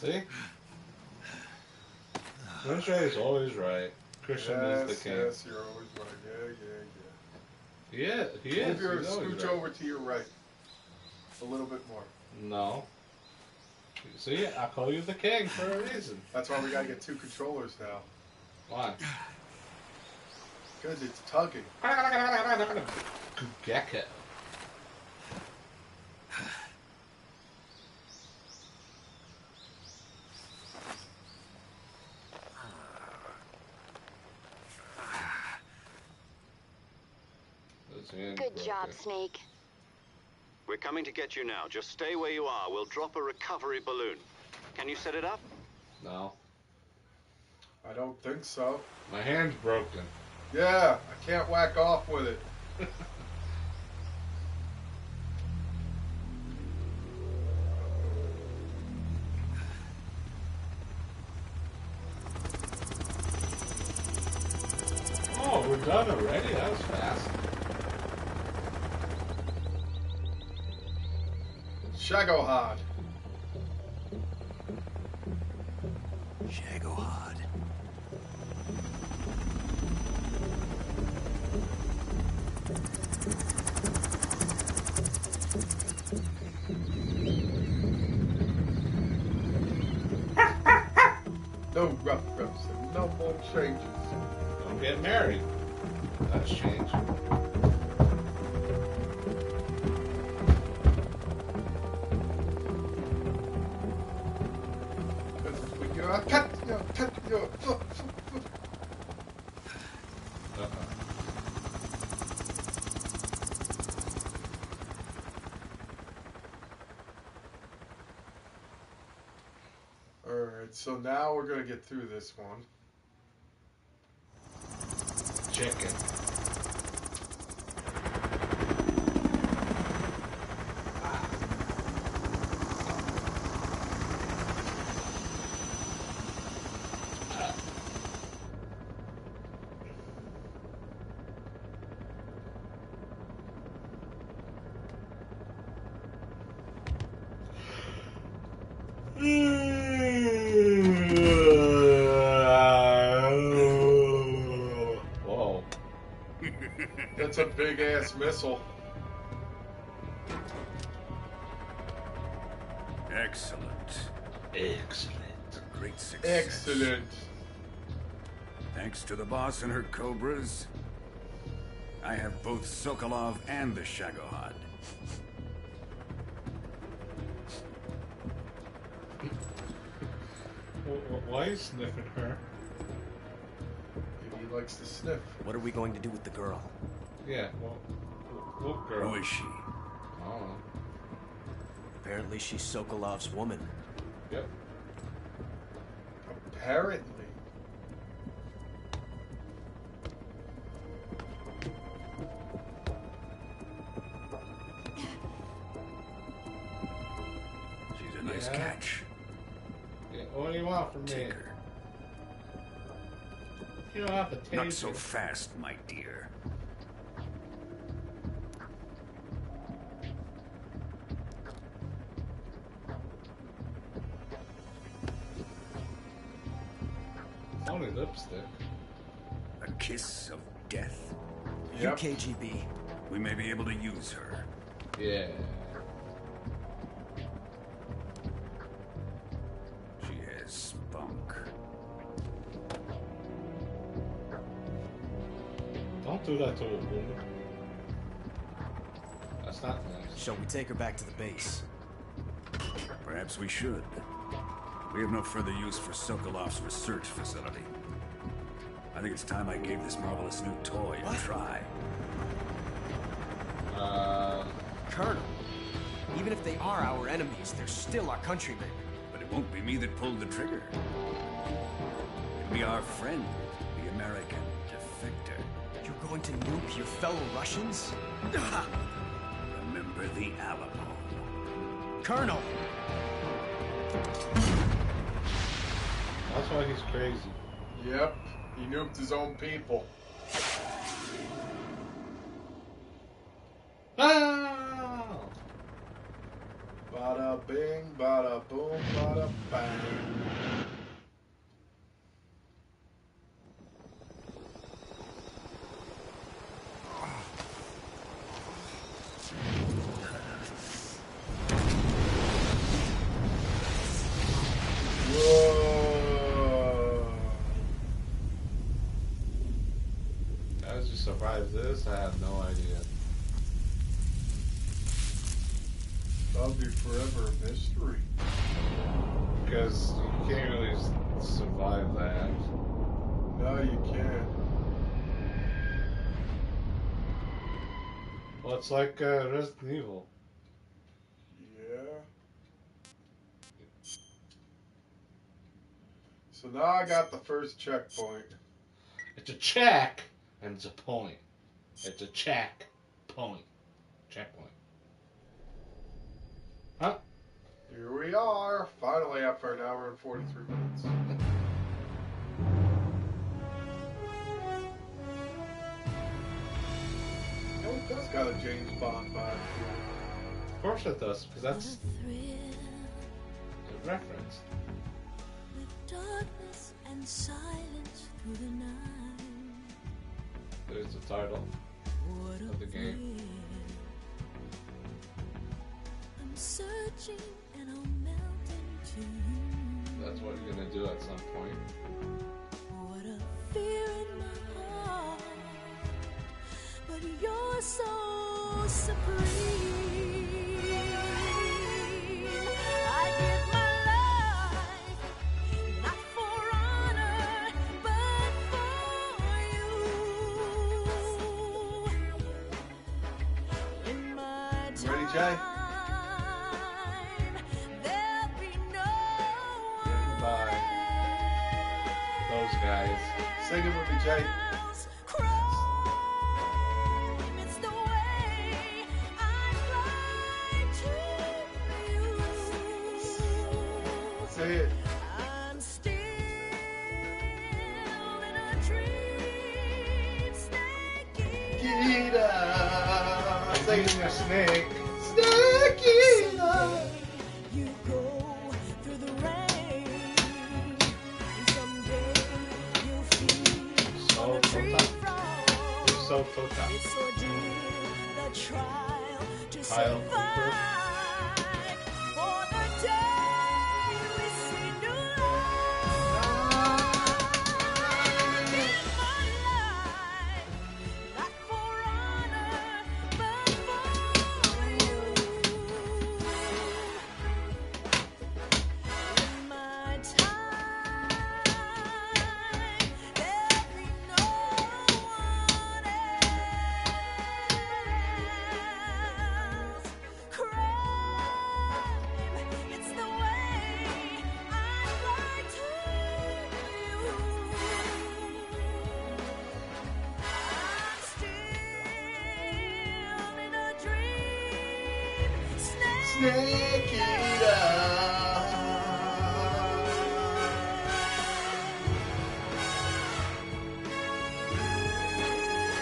See? Wednesday is always right. Christian is the king. Yes, you're always right. Yeah. He is. Move your He's always scooch right. over to your right. A little bit more. No. See, I call you the king for a reason. That's why we gotta get 2 controllers now. Why? Because it's tugging. Gecko. Good job, Snake. We're coming to get you now. Just stay where you are. We'll drop a recovery balloon. Can you set it up? No. I don't think so. My hand's broken. Yeah, I can't whack off with it. Oh, we're done already? That was fast. Shagohod. Shagohod. No rough roads and no more changes. Don't get married. That's changed. Alright, so now we're gonna get through this one. Chicken. Whoa. That's a big ass missile. Excellent. Excellent. Great success. Excellent. Thanks to the boss and her cobras, I have both Sokolov and the Shagohod. Why are you sniffing her? Maybe he likes to sniff. What are we going to do with the girl? Yeah, well, what girl? Who is she? I don't know. Apparently she's Sokolov's woman. Yep. Apparently. She's a nice Yeah. catch. Yeah, what do you want from me? Take her. You don't have to take Not so her. fast, my dear. It's only lipstick. A kiss of death. Yep. UKGB. We may be able to use her. Yeah. She has spunk. Don't do that to a woman. That's not nice. Shall we take her back to the base? Perhaps we should. We have no further use for Sokolov's research facility. I think it's time I gave this marvelous new toy a try. Colonel, even if they are our enemies, they're still our countrymen. But it won't be me that pulled the trigger. It'll be our friend, the American defector. You're going to nuke your fellow Russians? Remember the Alamo. Colonel! That's why he's crazy. Yep, he nuked his own people. Ah! Bada bing, bada boom, bada bang. Whoa. How did you survive this? I have no idea. That'll be forever a mystery. Because you can't really survive that. No, you can't. Well, it's like Resident Evil. Yeah. So now I got the first checkpoint. It's a check and it's a point. It's a check point. Checkpoint. Huh? Here we are, finally after an hour and 43 minutes. You know, it does got a James Bond vibe. Of course it does, because that's a reference. Darkness and silence through the night. There's the title of the game. I'm searching and I'll melt into you. That's what you're gonna do at some point. What a fear in my heart, but you're so supreme. I give my life, not for honor, but for you. In my time, Ready, Jay? there'll be no Written by those guys. Sing it with me, Jay. It's the way I fly to you. Say it. I'm still in a dream, snake Gita. I'm eating a snake. Snake Eater. You go through the rain, and someday you'll feel on the tree front. So total. It's ordeal, the trial to Kyle survive. For the day we see new light. In my life, not for honor, but for you. In my time, there'll be no one else. Crime, it's the way I fly to you. I'm still in a dream, Snake Eater.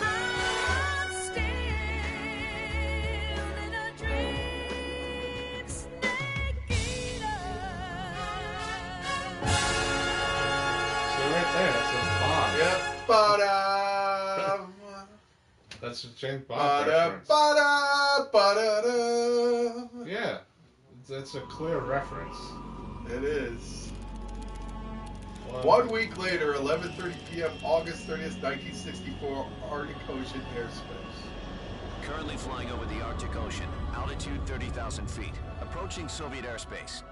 I'm still in a dream, snake eater. So right there, that's a Bond. Yep. Ba-da. That's a James Bond Ba-da, reference. ba-da, ba-da-da. Yeah, that's a clear reference. It is. 1 week later, 11:30 p.m., August 30th, 1964, Arctic Ocean airspace. Currently flying over the Arctic Ocean, altitude 30,000 feet, approaching Soviet airspace.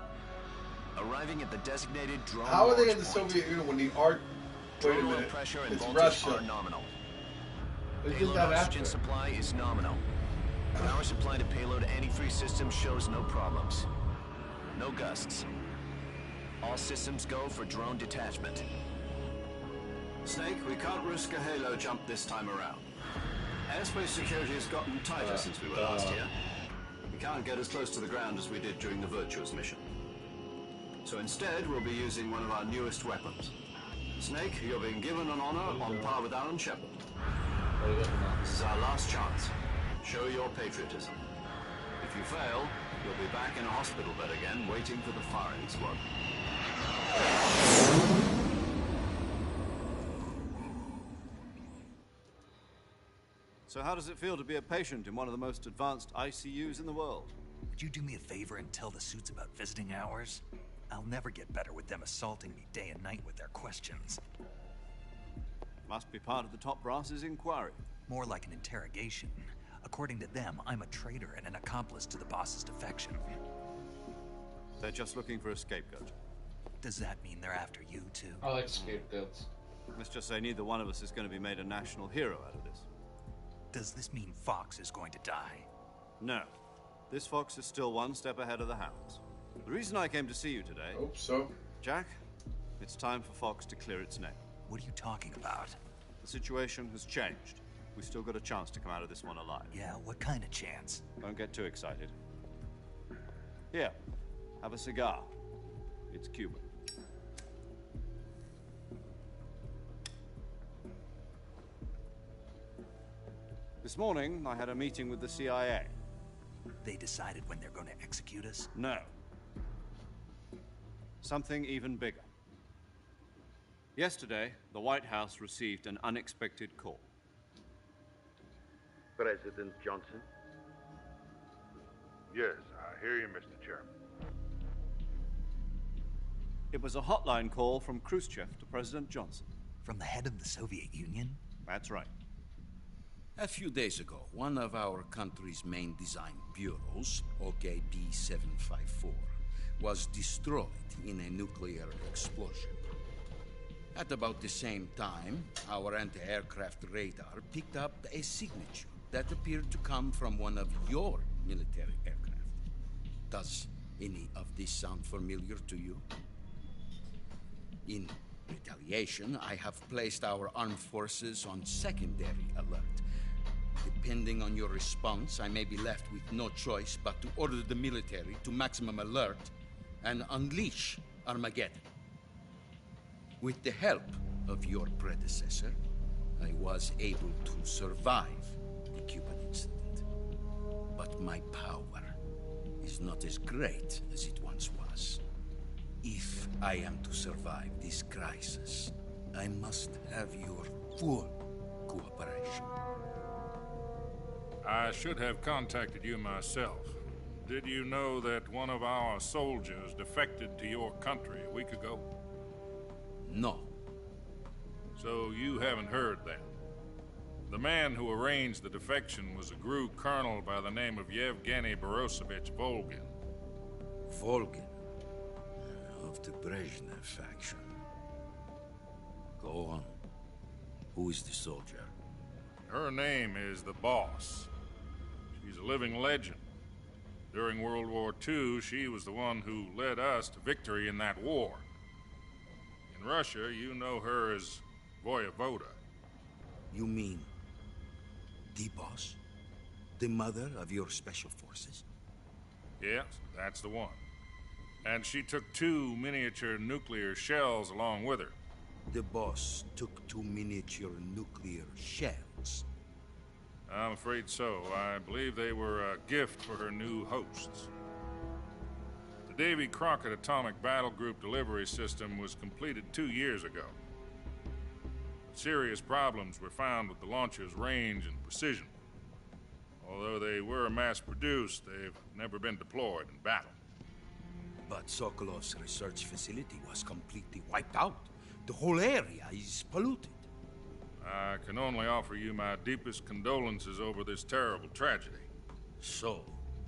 Arriving at the designated drone How are they launch in the point. Soviet Union when the Wait a Drone oil minute. pressure and It's voltage Russia. are nominal. They did Payload that oxygen after. supply is nominal. Power supply to payload antifreeze system shows no problems. No gusts. All systems go for drone detachment. Snake, we can't risk a halo jump this time around. Airspace security has gotten tighter since we were last here. We can't get as close to the ground as we did during the Virtuous mission. So instead, we'll be using one of our newest weapons. Snake, you're being given an honor on par with Alan Shepard. This is our last chance. Show your patriotism. If you fail, you'll be back in a hospital bed again, waiting for the firing squad. So how does it feel to be a patient in one of the most advanced ICUs in the world? Would you do me a favor and tell the suits about visiting hours? I'll never get better with them assaulting me day and night with their questions. Must be part of the top brass's inquiry. More like an interrogation. According to them, I'm a traitor and an accomplice to the boss's defection. They're just looking for a scapegoat. Does that mean they're after you, too? I like scapegoats. Let's just say neither one of us is going to be made a national hero out of this. Does this mean Fox is going to die? No. This fox is still one step ahead of the hounds. The reason I came to see you today... Hope so. Jack, it's time for Fox to clear its name. What are you talking about? The situation has changed. We've still got a chance to come out of this one alive. Yeah, what kind of chance? Don't get too excited. Here, have a cigar. It's Cuban. This morning, I had a meeting with the CIA. They decided when they're going to execute us? No. Something even bigger. Yesterday, the White House received an unexpected call. President Johnson? Yes, I hear you, Mr. Chairman. It was a hotline call from Khrushchev to President Johnson. From the head of the Soviet Union? That's right. A few days ago, one of our country's main design bureaus, OKB-754, was destroyed in a nuclear explosion. At about the same time, our anti-aircraft radar picked up a signature that appeared to come from one of your military aircraft. Does any of this sound familiar to you? In retaliation, I have placed our armed forces on secondary alert. Depending on your response, I may be left with no choice but to order the military to maximum alert and unleash Armageddon. With the help of your predecessor, I was able to survive the Cuban incident. But my power is not as great as it once was. If I am to survive this crisis, I must have your full cooperation. I should have contacted you myself. Did you know that one of our soldiers defected to your country a week ago? No. So you haven't heard that. The man who arranged the defection was a GRU colonel by the name of Yevgeny Borosovich Volgin. Volgin? Of the Brezhnev faction. Go on. Who is the soldier? Her name is the Boss. She's a living legend. During World War II, she was the one who led us to victory in that war. In Russia, you know her as Voyevoda. You mean the Boss? The mother of your special forces? Yes, that's the one. And she took 2 miniature nuclear shells along with her. The Boss took 2 miniature nuclear shells. I'm afraid so. I believe they were a gift for her new hosts. The Davy Crockett Atomic Battle Group delivery system was completed 2 years ago. Serious problems were found with the launcher's range and precision. Although they were mass-produced, they've never been deployed in battle. But Sokolov's research facility was completely wiped out The whole area is polluted. I can only offer you my deepest condolences over this terrible tragedy. So,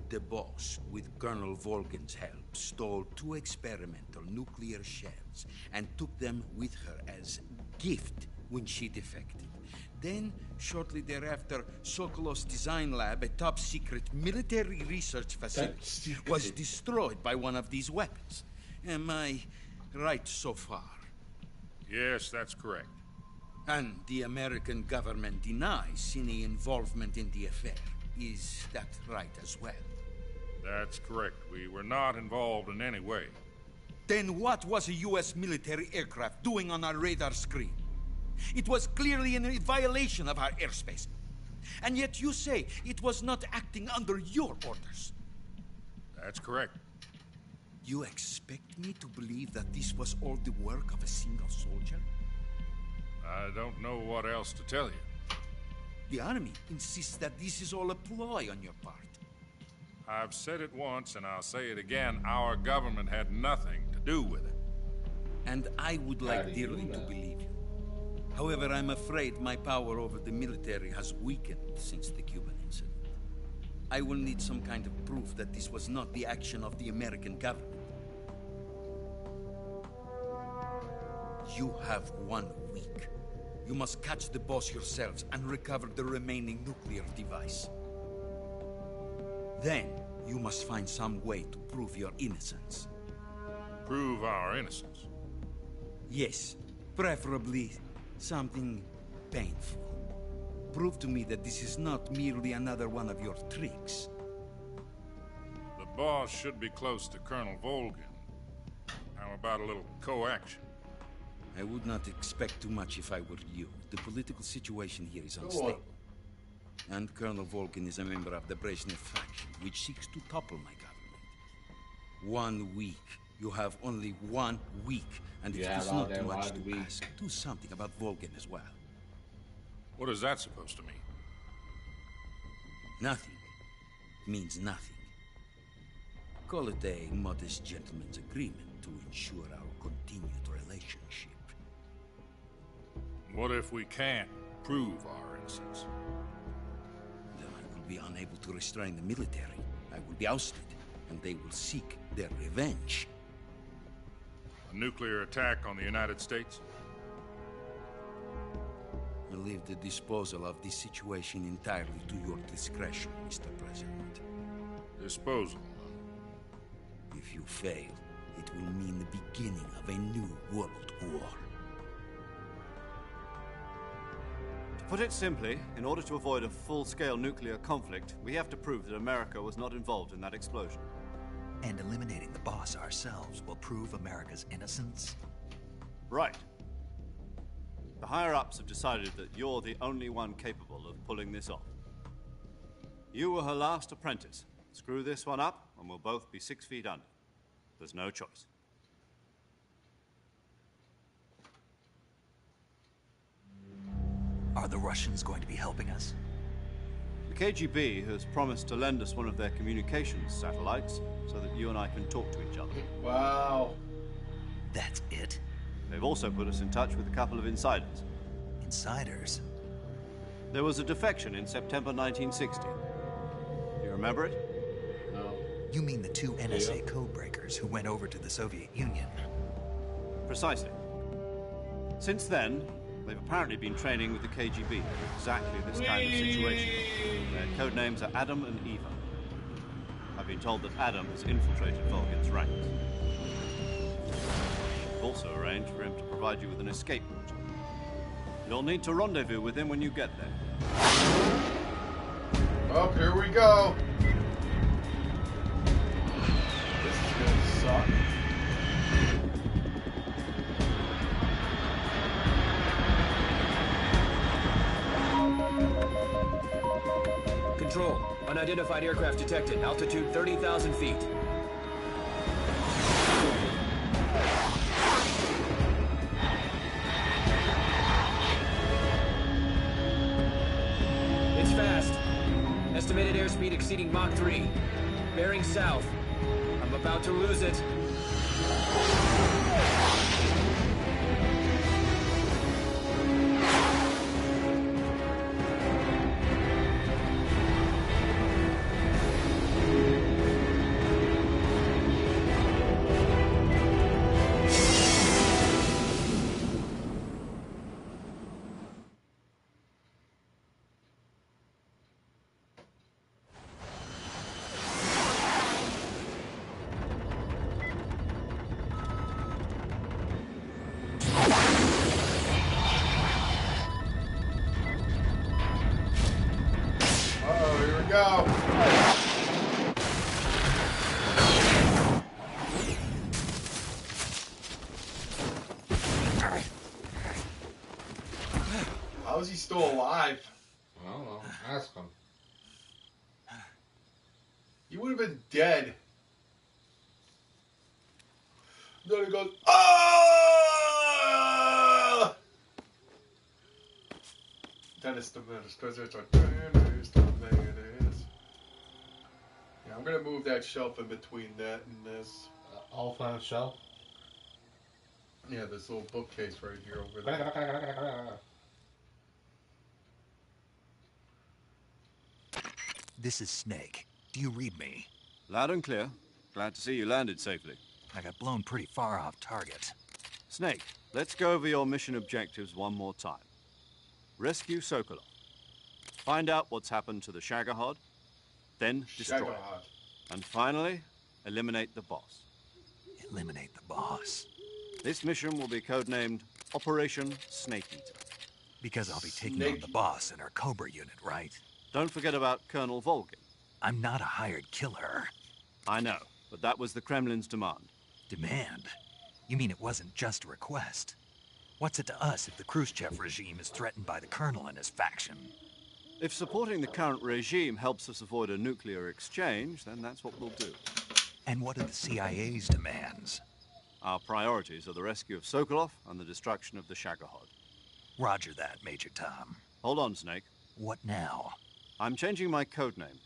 the boss, with Colonel Volgin's help, stole 2 experimental nuclear shells and took them with her as gift when she defected. Then, shortly thereafter, Sokolov's design lab, a top-secret military research facility, was destroyed by one of these weapons. Am I right so far? Yes, that's correct. And the American government denies any involvement in the affair. Is that right as well? That's correct. We were not involved in any way. Then what was a U.S. military aircraft doing on our radar screen? It was clearly in violation of our airspace. And yet you say it was not acting under your orders. That's correct. You expect me to believe that this was all the work of a single soldier? I don't know what else to tell you. The Army insists that this is all a ploy on your part. I've said it once, and I'll say it again. Our government had nothing to do with it. And I would like dearly to believe you. However, I'm afraid my power over the military has weakened since the Cuban incident. I will need some kind of proof that this was not the action of the American government. You have 1 week. You must catch the boss yourselves and recover the remaining nuclear device. Then, you must find some way to prove your innocence. Prove our innocence? Yes, preferably something painful. Prove to me that this is not merely another one of your tricks. The boss should be close to Colonel Volgin. How about a little co-action? I would not expect too much if I were you. The political situation here is unstable. And Colonel Volgin is a member of the Brezhnev faction, which seeks to topple my government. 1 week. You have only 1 week. And it is not too much to ask. Do something about Volgin as well. What is that supposed to mean? Nothing. Means nothing. Call it a modest gentleman's agreement to ensure our continued relationship. What if we can't prove our innocence? Then I will be unable to restrain the military. I will be ousted, and they will seek their revenge. A nuclear attack on the United States? I leave the disposal of this situation entirely to your discretion, Mr. President. Disposal? If you fail, it will mean the beginning of a new world war. To put it simply, in order to avoid a full-scale nuclear conflict, we have to prove that America was not involved in that explosion. And eliminating the boss ourselves will prove America's innocence? Right. The higher-ups have decided that you're the only one capable of pulling this off. You were her last apprentice. Screw this one up, and we'll both be 6 feet under. There's no choice. Are the Russians going to be helping us? The KGB has promised to lend us one of their communications satellites so that you and I can talk to each other. Wow. That's it? They've also put us in touch with a couple of insiders. Insiders? There was a defection in September 1960. Do you remember it? No. You mean the 2 NSA codebreakers who went over to the Soviet Union? Precisely. Since then, they've apparently been training with the KGB for exactly this kind of situation. Their code names are Adam and Eva. I've been told that Adam has infiltrated Volgin's ranks. I've also arranged for him to provide you with an escape route. You'll need to rendezvous with him when you get there. Oh, here we go. This is gonna suck. Control. Unidentified aircraft detected. Altitude 30,000 feet. It's fast. Estimated airspeed exceeding Mach 3. Bearing south. I'm about to lose it. go. How is he still alive? I don't know. Ask him. He would have been dead. Then he goes, ah! Dennis the Menace, because there's a Dennis the Menace. Yeah, I'm going to move that shelf in between that and this. All on shelf? Yeah, this little bookcase right here over there. This is Snake. Do you read me? Loud and clear. Glad to see you landed safely. I got blown pretty far off target. Snake, let's go over your mission objectives one more time. Rescue Sokolov. Find out what's happened to the Shagohod, then destroy it. And finally, eliminate the boss. Eliminate the boss? This mission will be codenamed Operation Snake Eater. Because I'll be taking on the boss in our Cobra unit, right? Don't forget about Colonel Volgin. I'm not a hired killer. I know, but that was the Kremlin's demand. Demand? You mean it wasn't just a request? What's it to us if the Khrushchev regime is threatened by the Colonel and his faction? If supporting the current regime helps us avoid a nuclear exchange, then that's what we'll do. And what are the CIA's demands? Our priorities are the rescue of Sokolov and the destruction of the Shagohod. Roger that, Major Tom. Hold on, Snake. What now? I'm changing my codename.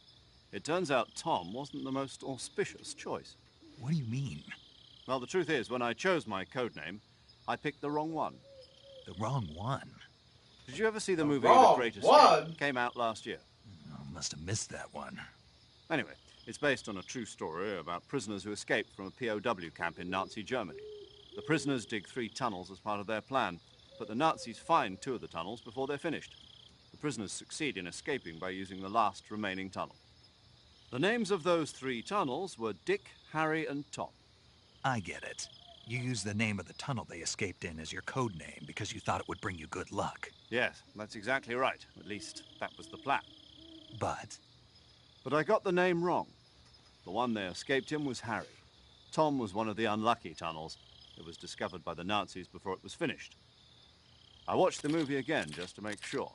It turns out Tom wasn't the most auspicious choice. What do you mean? Well, the truth is, when I chose my codename, I picked the wrong one. The wrong one? Did you ever see the movie The Great Escape? Came out last year. Oh, must have missed that one. Anyway, it's based on a true story about prisoners who escaped from a POW camp in Nazi Germany. The prisoners dig 3 tunnels as part of their plan, but the Nazis find 2 of the tunnels before they're finished. The prisoners succeed in escaping by using the last remaining tunnel. The names of those 3 tunnels were Dick, Harry, and Tom. I get it. You used the name of the tunnel they escaped in as your code name because you thought it would bring you good luck. Yes, that's exactly right. At least, that was the plan. But I got the name wrong. The one they escaped in was Harry. Tom was one of the unlucky tunnels. It was discovered by the Nazis before it was finished. I watched the movie again just to make sure.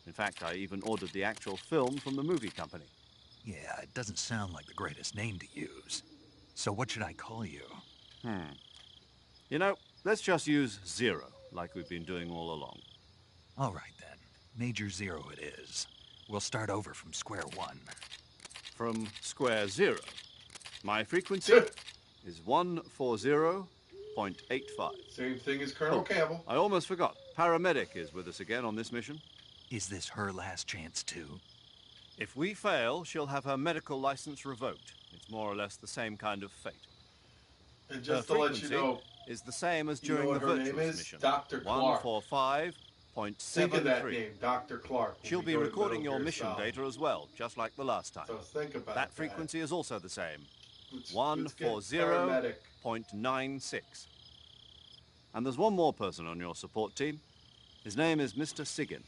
In fact, I even ordered the actual film from the movie company. yeah, it doesn't sound like the greatest name to use. So what should I call you? You know, let's just use Zero, like we've been doing all along. All right, then. Major Zero it is. We'll start over from square one. From square 0. My frequency is 140.85. Same thing as Colonel Campbell. I almost forgot. Paramedic is with us again on this mission. Is this her last chance, too? If we fail, she'll have her medical license revoked. It's more or less the same kind of fate. And just her to let you frequency know, is the same as you know during what the her virtuous name is? mission. Dr. Clark. 145.73. Think of that name, Dr. Clark. when She'll we be go to recording Metal your Gear mission Solid. data as well, just like the last time. So think about that frequency is also the same. Let's get paramedic. 140.96. And there's one more person on your support team. His name is Mr. Sigint.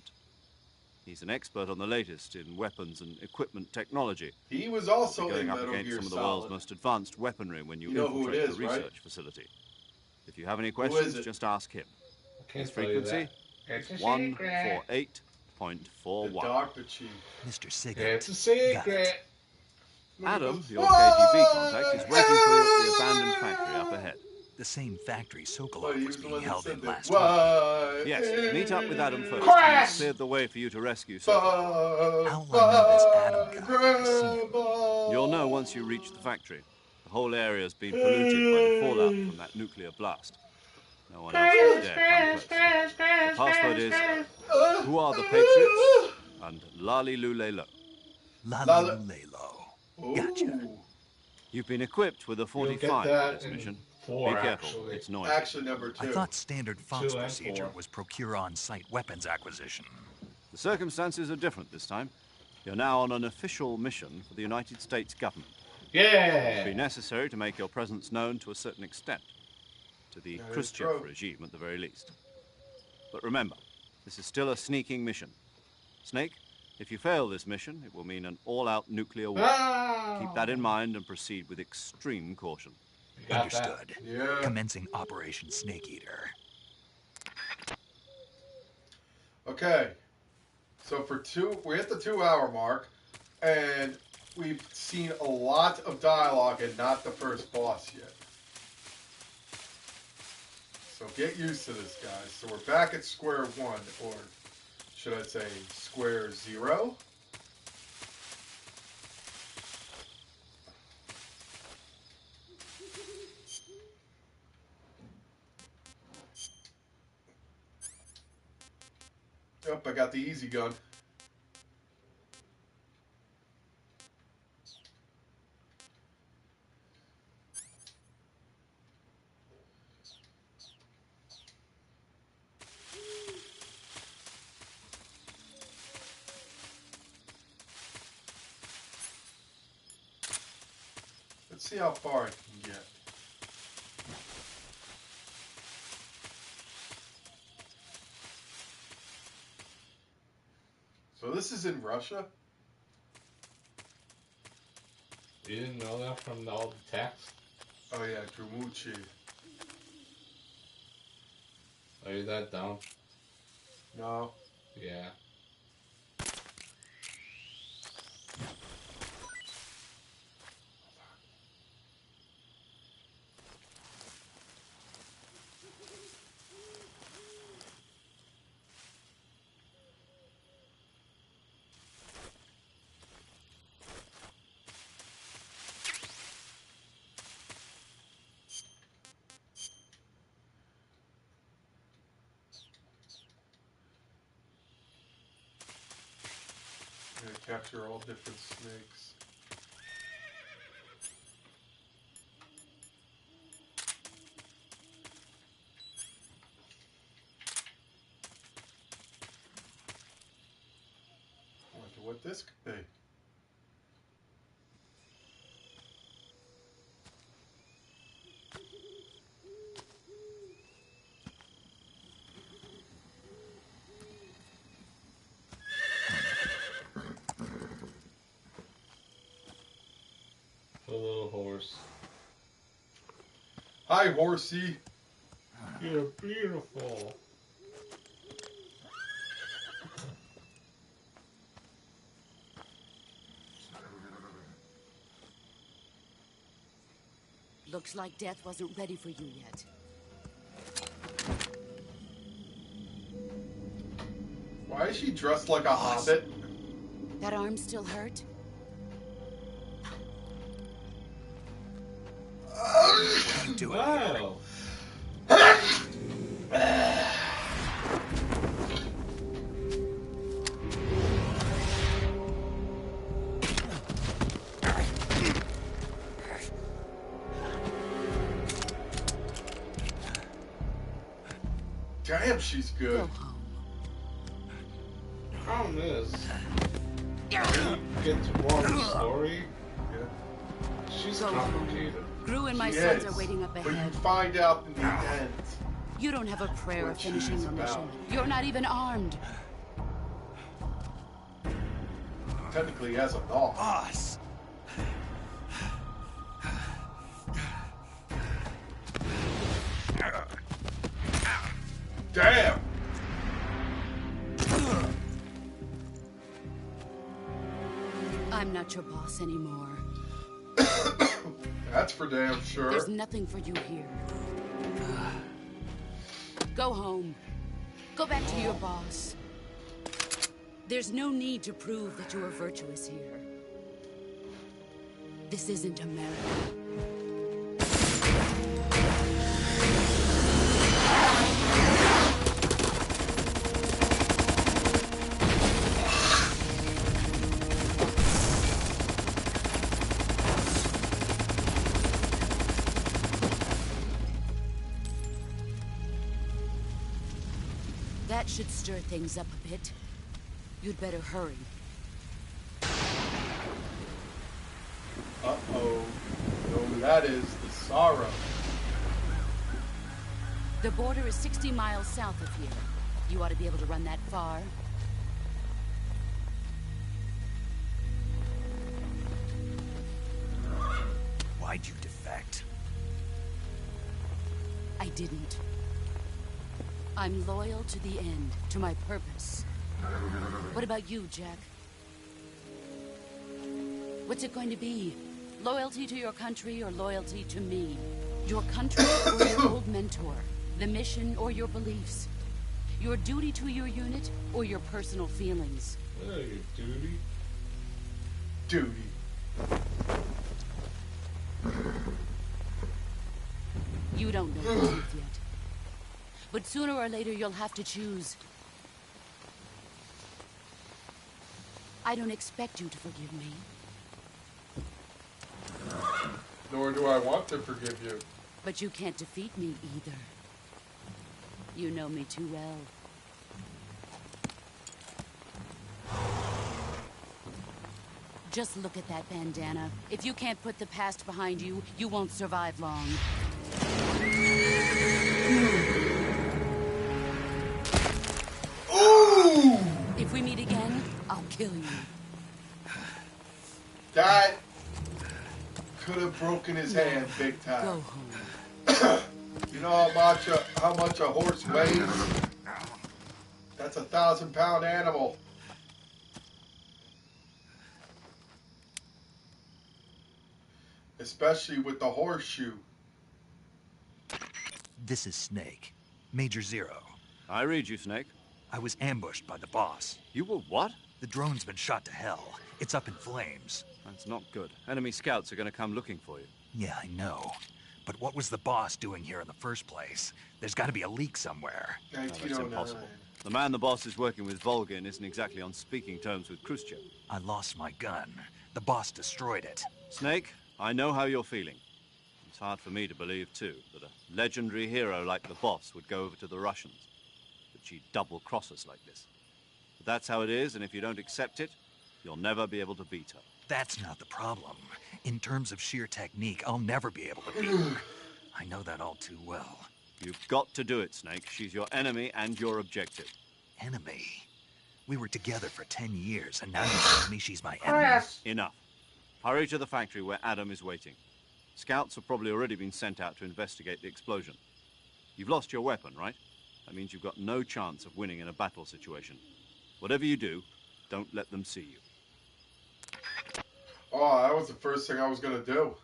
He's an expert on the latest in weapons and equipment technology. He was also You'll be in going up Metal against Gear some of the world's Solid. most advanced weaponry when you You know who it infiltrate is, the right? research facility. If you have any is questions, it? just ask him. can't His tell you frequency that. is It's a secret. 148.41. The Dr. Chief. Mr. Sigint. It's a secret. Adam, your KGB contact, is waiting for you at the abandoned factory up ahead. The same factory Well, Sokolov he was was the being one that held said in that. last week. What? Yes, meet up with Adam first. Crash! He's cleared the way for you to rescue How Sokolov. How will I know this Adam guy? I see him. You'll know once you reach the factory. The whole area's been polluted by the fallout from that nuclear blast. No one else will dare come close. The password is Who are the Patriots? And Lali Lule Lo. Lalo Lalo. Gotcha. You've been equipped with a 45 that for this in mission. 4, Be careful, actually. it's noisy. Actually, number 2. I thought standard Fox 2 and procedure 4. was procure on-site weapons acquisition. The circumstances are different this time. You're now on an official mission for the United States government. It will be Yeah. necessary to make your presence known to a certain extent. To the That is Khrushchev true. regime, at the very least. But remember, this is still a sneaking mission. Snake, If you fail this mission, it will mean an all-out nuclear war. Keep that in mind and proceed with extreme caution. Understood. Yeah. Commencing Operation Snake Eater. Okay. So we're at the 2-hour mark, and we've seen a lot of dialogue and not the first boss yet. So get used to this, guys. So we're back at square one, or should I say square zero? Yep, I got the easy gun. Let's see how far I can get. So this is in Russia? You didn't know that from all the text? Oh yeah, Drumuchi. Are you that dumb? No. Yeah. I'm gonna capture all different snakes. I wonder what this could be. The little horse. Hi, horsey. You're beautiful. Looks like death wasn't ready for you yet. Why is she dressed like a hobbit? That arm still hurt? Do it. Wow. Damn, she's good. The problem is, when you get to more of the story, she's complicated. Gru and my She sons is, are waiting up but you ahead. find out in the end. You don't have a prayer What of finishing she's your mission. about. You're not even armed. Technically, he has a dog. Boss. Damn! I'm not your boss anymore. That's for damn sure. There's nothing for you here. Go home. Go back to your boss. There's no need to prove that you are virtuous here. This isn't America. That should stir things up a bit. You'd better hurry. Uh-oh. You know who that is? The Sorrow. The border is 60 miles south of here. You ought to be able to run that far. Why'd you defect? I didn't. I'm loyal to the end, to my purpose. What about you, Jack? What's it going to be? Loyalty to your country or loyalty to me? Your country or your old mentor? The mission or your beliefs? Your duty to your unit or your personal feelings? Hey, duty. Duty. You don't know the truth yet. But sooner or later you'll have to choose. I don't expect you to forgive me. Nor do I want to forgive you. But you can't defeat me either. You know me too well. Just look at that bandana. If you can't put the past behind you, you won't survive long. Ooh! If we meet again, I'll kill you. That could have broken his hand big time. Go home. You know how much a horse weighs? That's a 1,000-pound animal. Especially with the horseshoe. This is Snake. Major Zero. I read you, Snake. I was ambushed by the boss. You were what? The drone's been shot to hell. It's up in flames. That's not good. Enemy scouts are going to come looking for you. Yeah, I know. But what was the boss doing here in the first place? There's got to be a leak somewhere. No, that's impossible. The man the boss is working with, Volgin, isn't exactly on speaking terms with Khrushchev. I lost my gun. The boss destroyed it. Snake, I know how you're feeling. It's hard for me to believe, too, that a legendary hero like the boss would go over to the Russians. That she'd double-cross us like this. But that's how it is, and if you don't accept it, you'll never be able to beat her. That's not the problem. In terms of sheer technique, I'll never be able to beat her. I know that all too well. You've got to do it, Snake. She's your enemy and your objective. Enemy? We were together for 10 years, and now you're telling me she's my enemy? Enough. Hurry to the factory where Adam is waiting. Scouts have probably already been sent out to investigate the explosion. You've lost your weapon, right? That means you've got no chance of winning in a battle situation. Whatever you do, don't let them see you. Oh, that was the first thing I was going to do.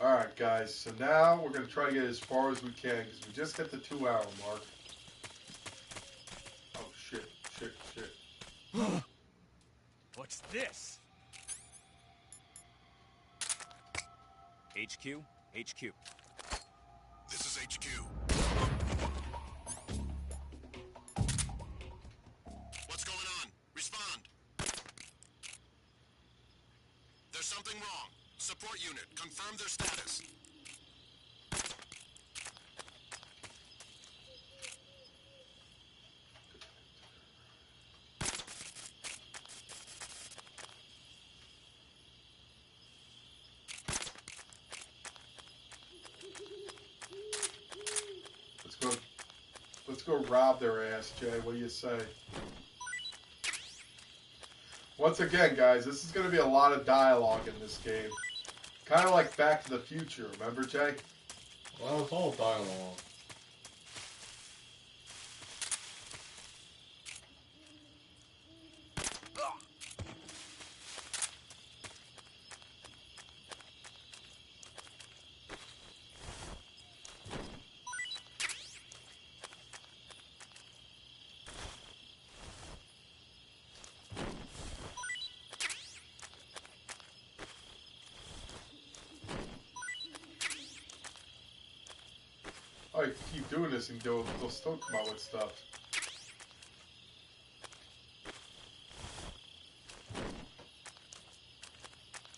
Alright, guys. So now we're going to try to get as far as we can because we just hit the 2-hour mark. Oh, shit. What's this? HQ? HQ. This is HQ. What's going on? Respond. There's something wrong. Support unit, confirm their status. Let's go rob their ass, Jay. What do you say? Once again, guys, this is going to be a lot of dialogue in this game. Kind of like Back to the Future, remember, Jay? Well, it's all dialogue. Oh, you can keep doing this and they'll still come out with stuff.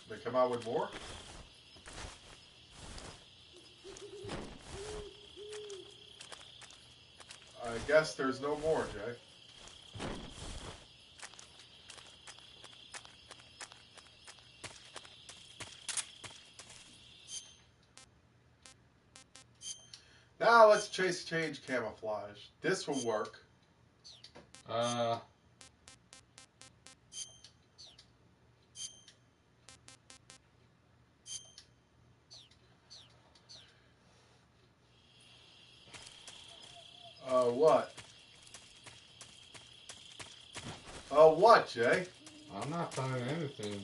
They come out with more? I guess there's no more, Jay. Now let's change camouflage. This will work. What? Oh, what, Jay? I'm not planning anything.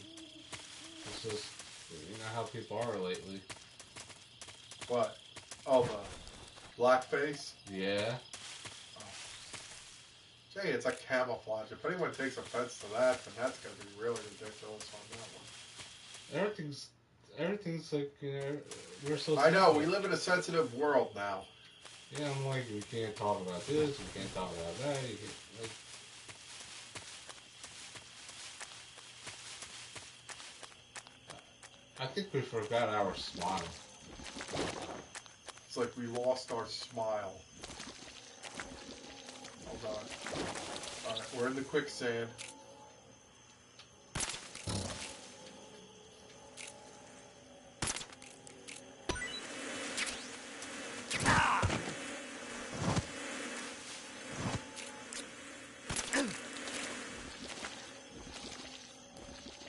It's just, you know how people are lately. What? Oh, the blackface? Yeah. Jay, it's like camouflage. If anyone takes offense to that, then that's going to be really ridiculous on that one. Everything's like, you know, we're so I know, sensitive. we live in a sensitive world now. Yeah, I'm like, we can't talk about this, we can't talk about that. You can, like, I think we forgot our smile. It's like we lost our smile. Hold on. Alright, we're in the quicksand.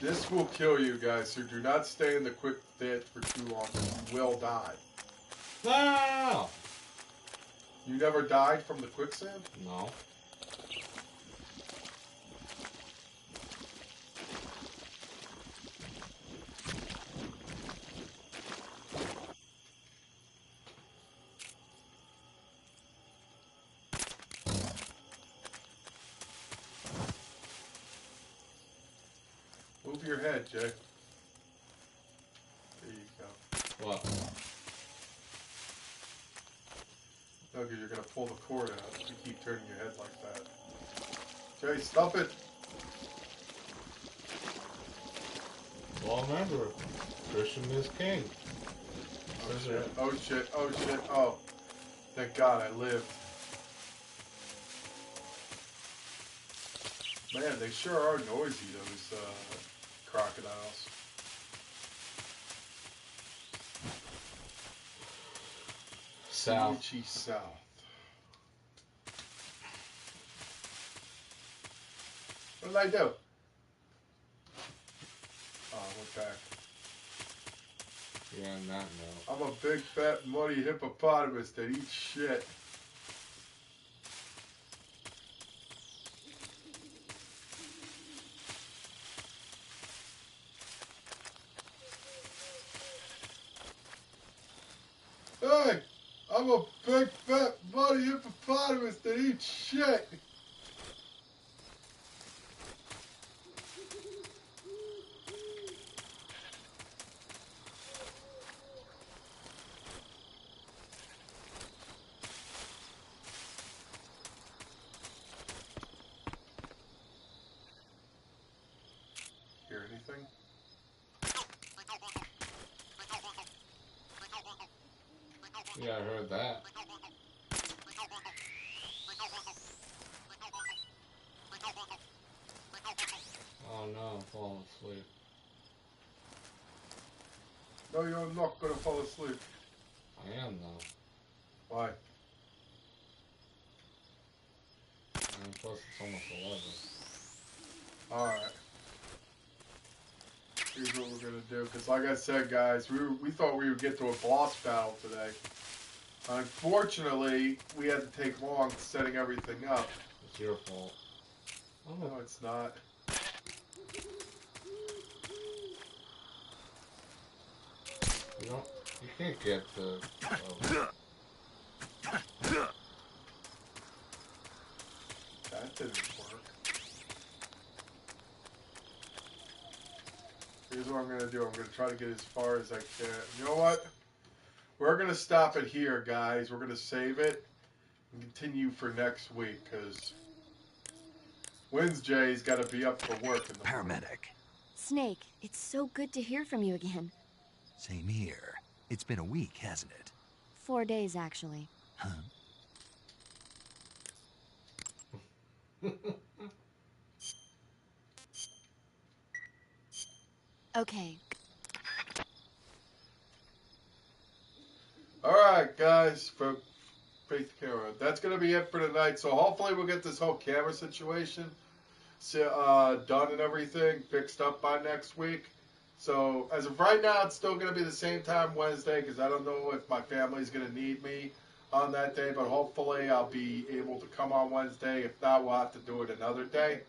This will kill you guys, so do not stay in the quicksand for too long, because you will die. No! You never died from the quicksand? No. Move your head, Jay. There you go. What? No, because you're going to pull the cord out if you keep turning your head like that. Jay, stop it! Well, remember, Christian is king. Oh shit, oh shit, oh shit, oh. Thank God I lived. Man, they sure are noisy, those crocodiles. South. Gucci South. What did I do? Oh, I went back. Yeah, not no. I'm a big fat muddy hippopotamus that eats shit. Hey! I'm a big fat muddy hippopotamus that eats shit! Hear anything? Yeah, I heard that. Oh no, I'm falling asleep. No, you're not gonna fall asleep. I am though. Why? And plus it's almost 11. Alright. Here's what we're gonna do, because like I said, guys, we thought we would get to a boss battle today. Unfortunately, we had to take long setting everything up. It's your fault. Oh, no, it's not. You can't get the... That didn't work. Here's what I'm going to do. I'm going to try to get as far as I can. You know what? We're going to stop it here, guys. We're going to save it and continue for next week, because Wednesday's got to be up for work in the Paramedic. Snake, it's so good to hear from you again. Same here. It's been a week, hasn't it? 4 days, actually. Huh? Okay. Alright, guys, from Faith Camera. That's going to be it for tonight. So hopefully we'll get this whole camera situation done and everything fixed up by next week. So as of right now, it's still going to be the same time Wednesday, because I don't know if my family's going to need me on that day, but hopefully I'll be able to come on Wednesday. If not, we'll have to do it another day.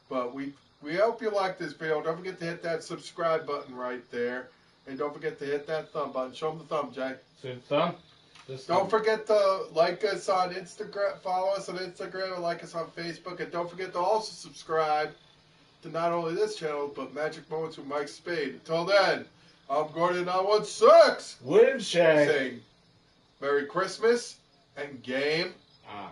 But we hope you like this video. Don't forget to hit that subscribe button right there. And don't forget to hit that thumb button. Show them the thumb, Jay. See the thumb? Don't forget to like us on Instagram, follow us on Instagram, and like us on Facebook. And don't forget to also subscribe to not only this channel, but Magic Moments with Mike Spade. Until then, I'm Gordon 916. Woodshed. Saying Merry Christmas and game on.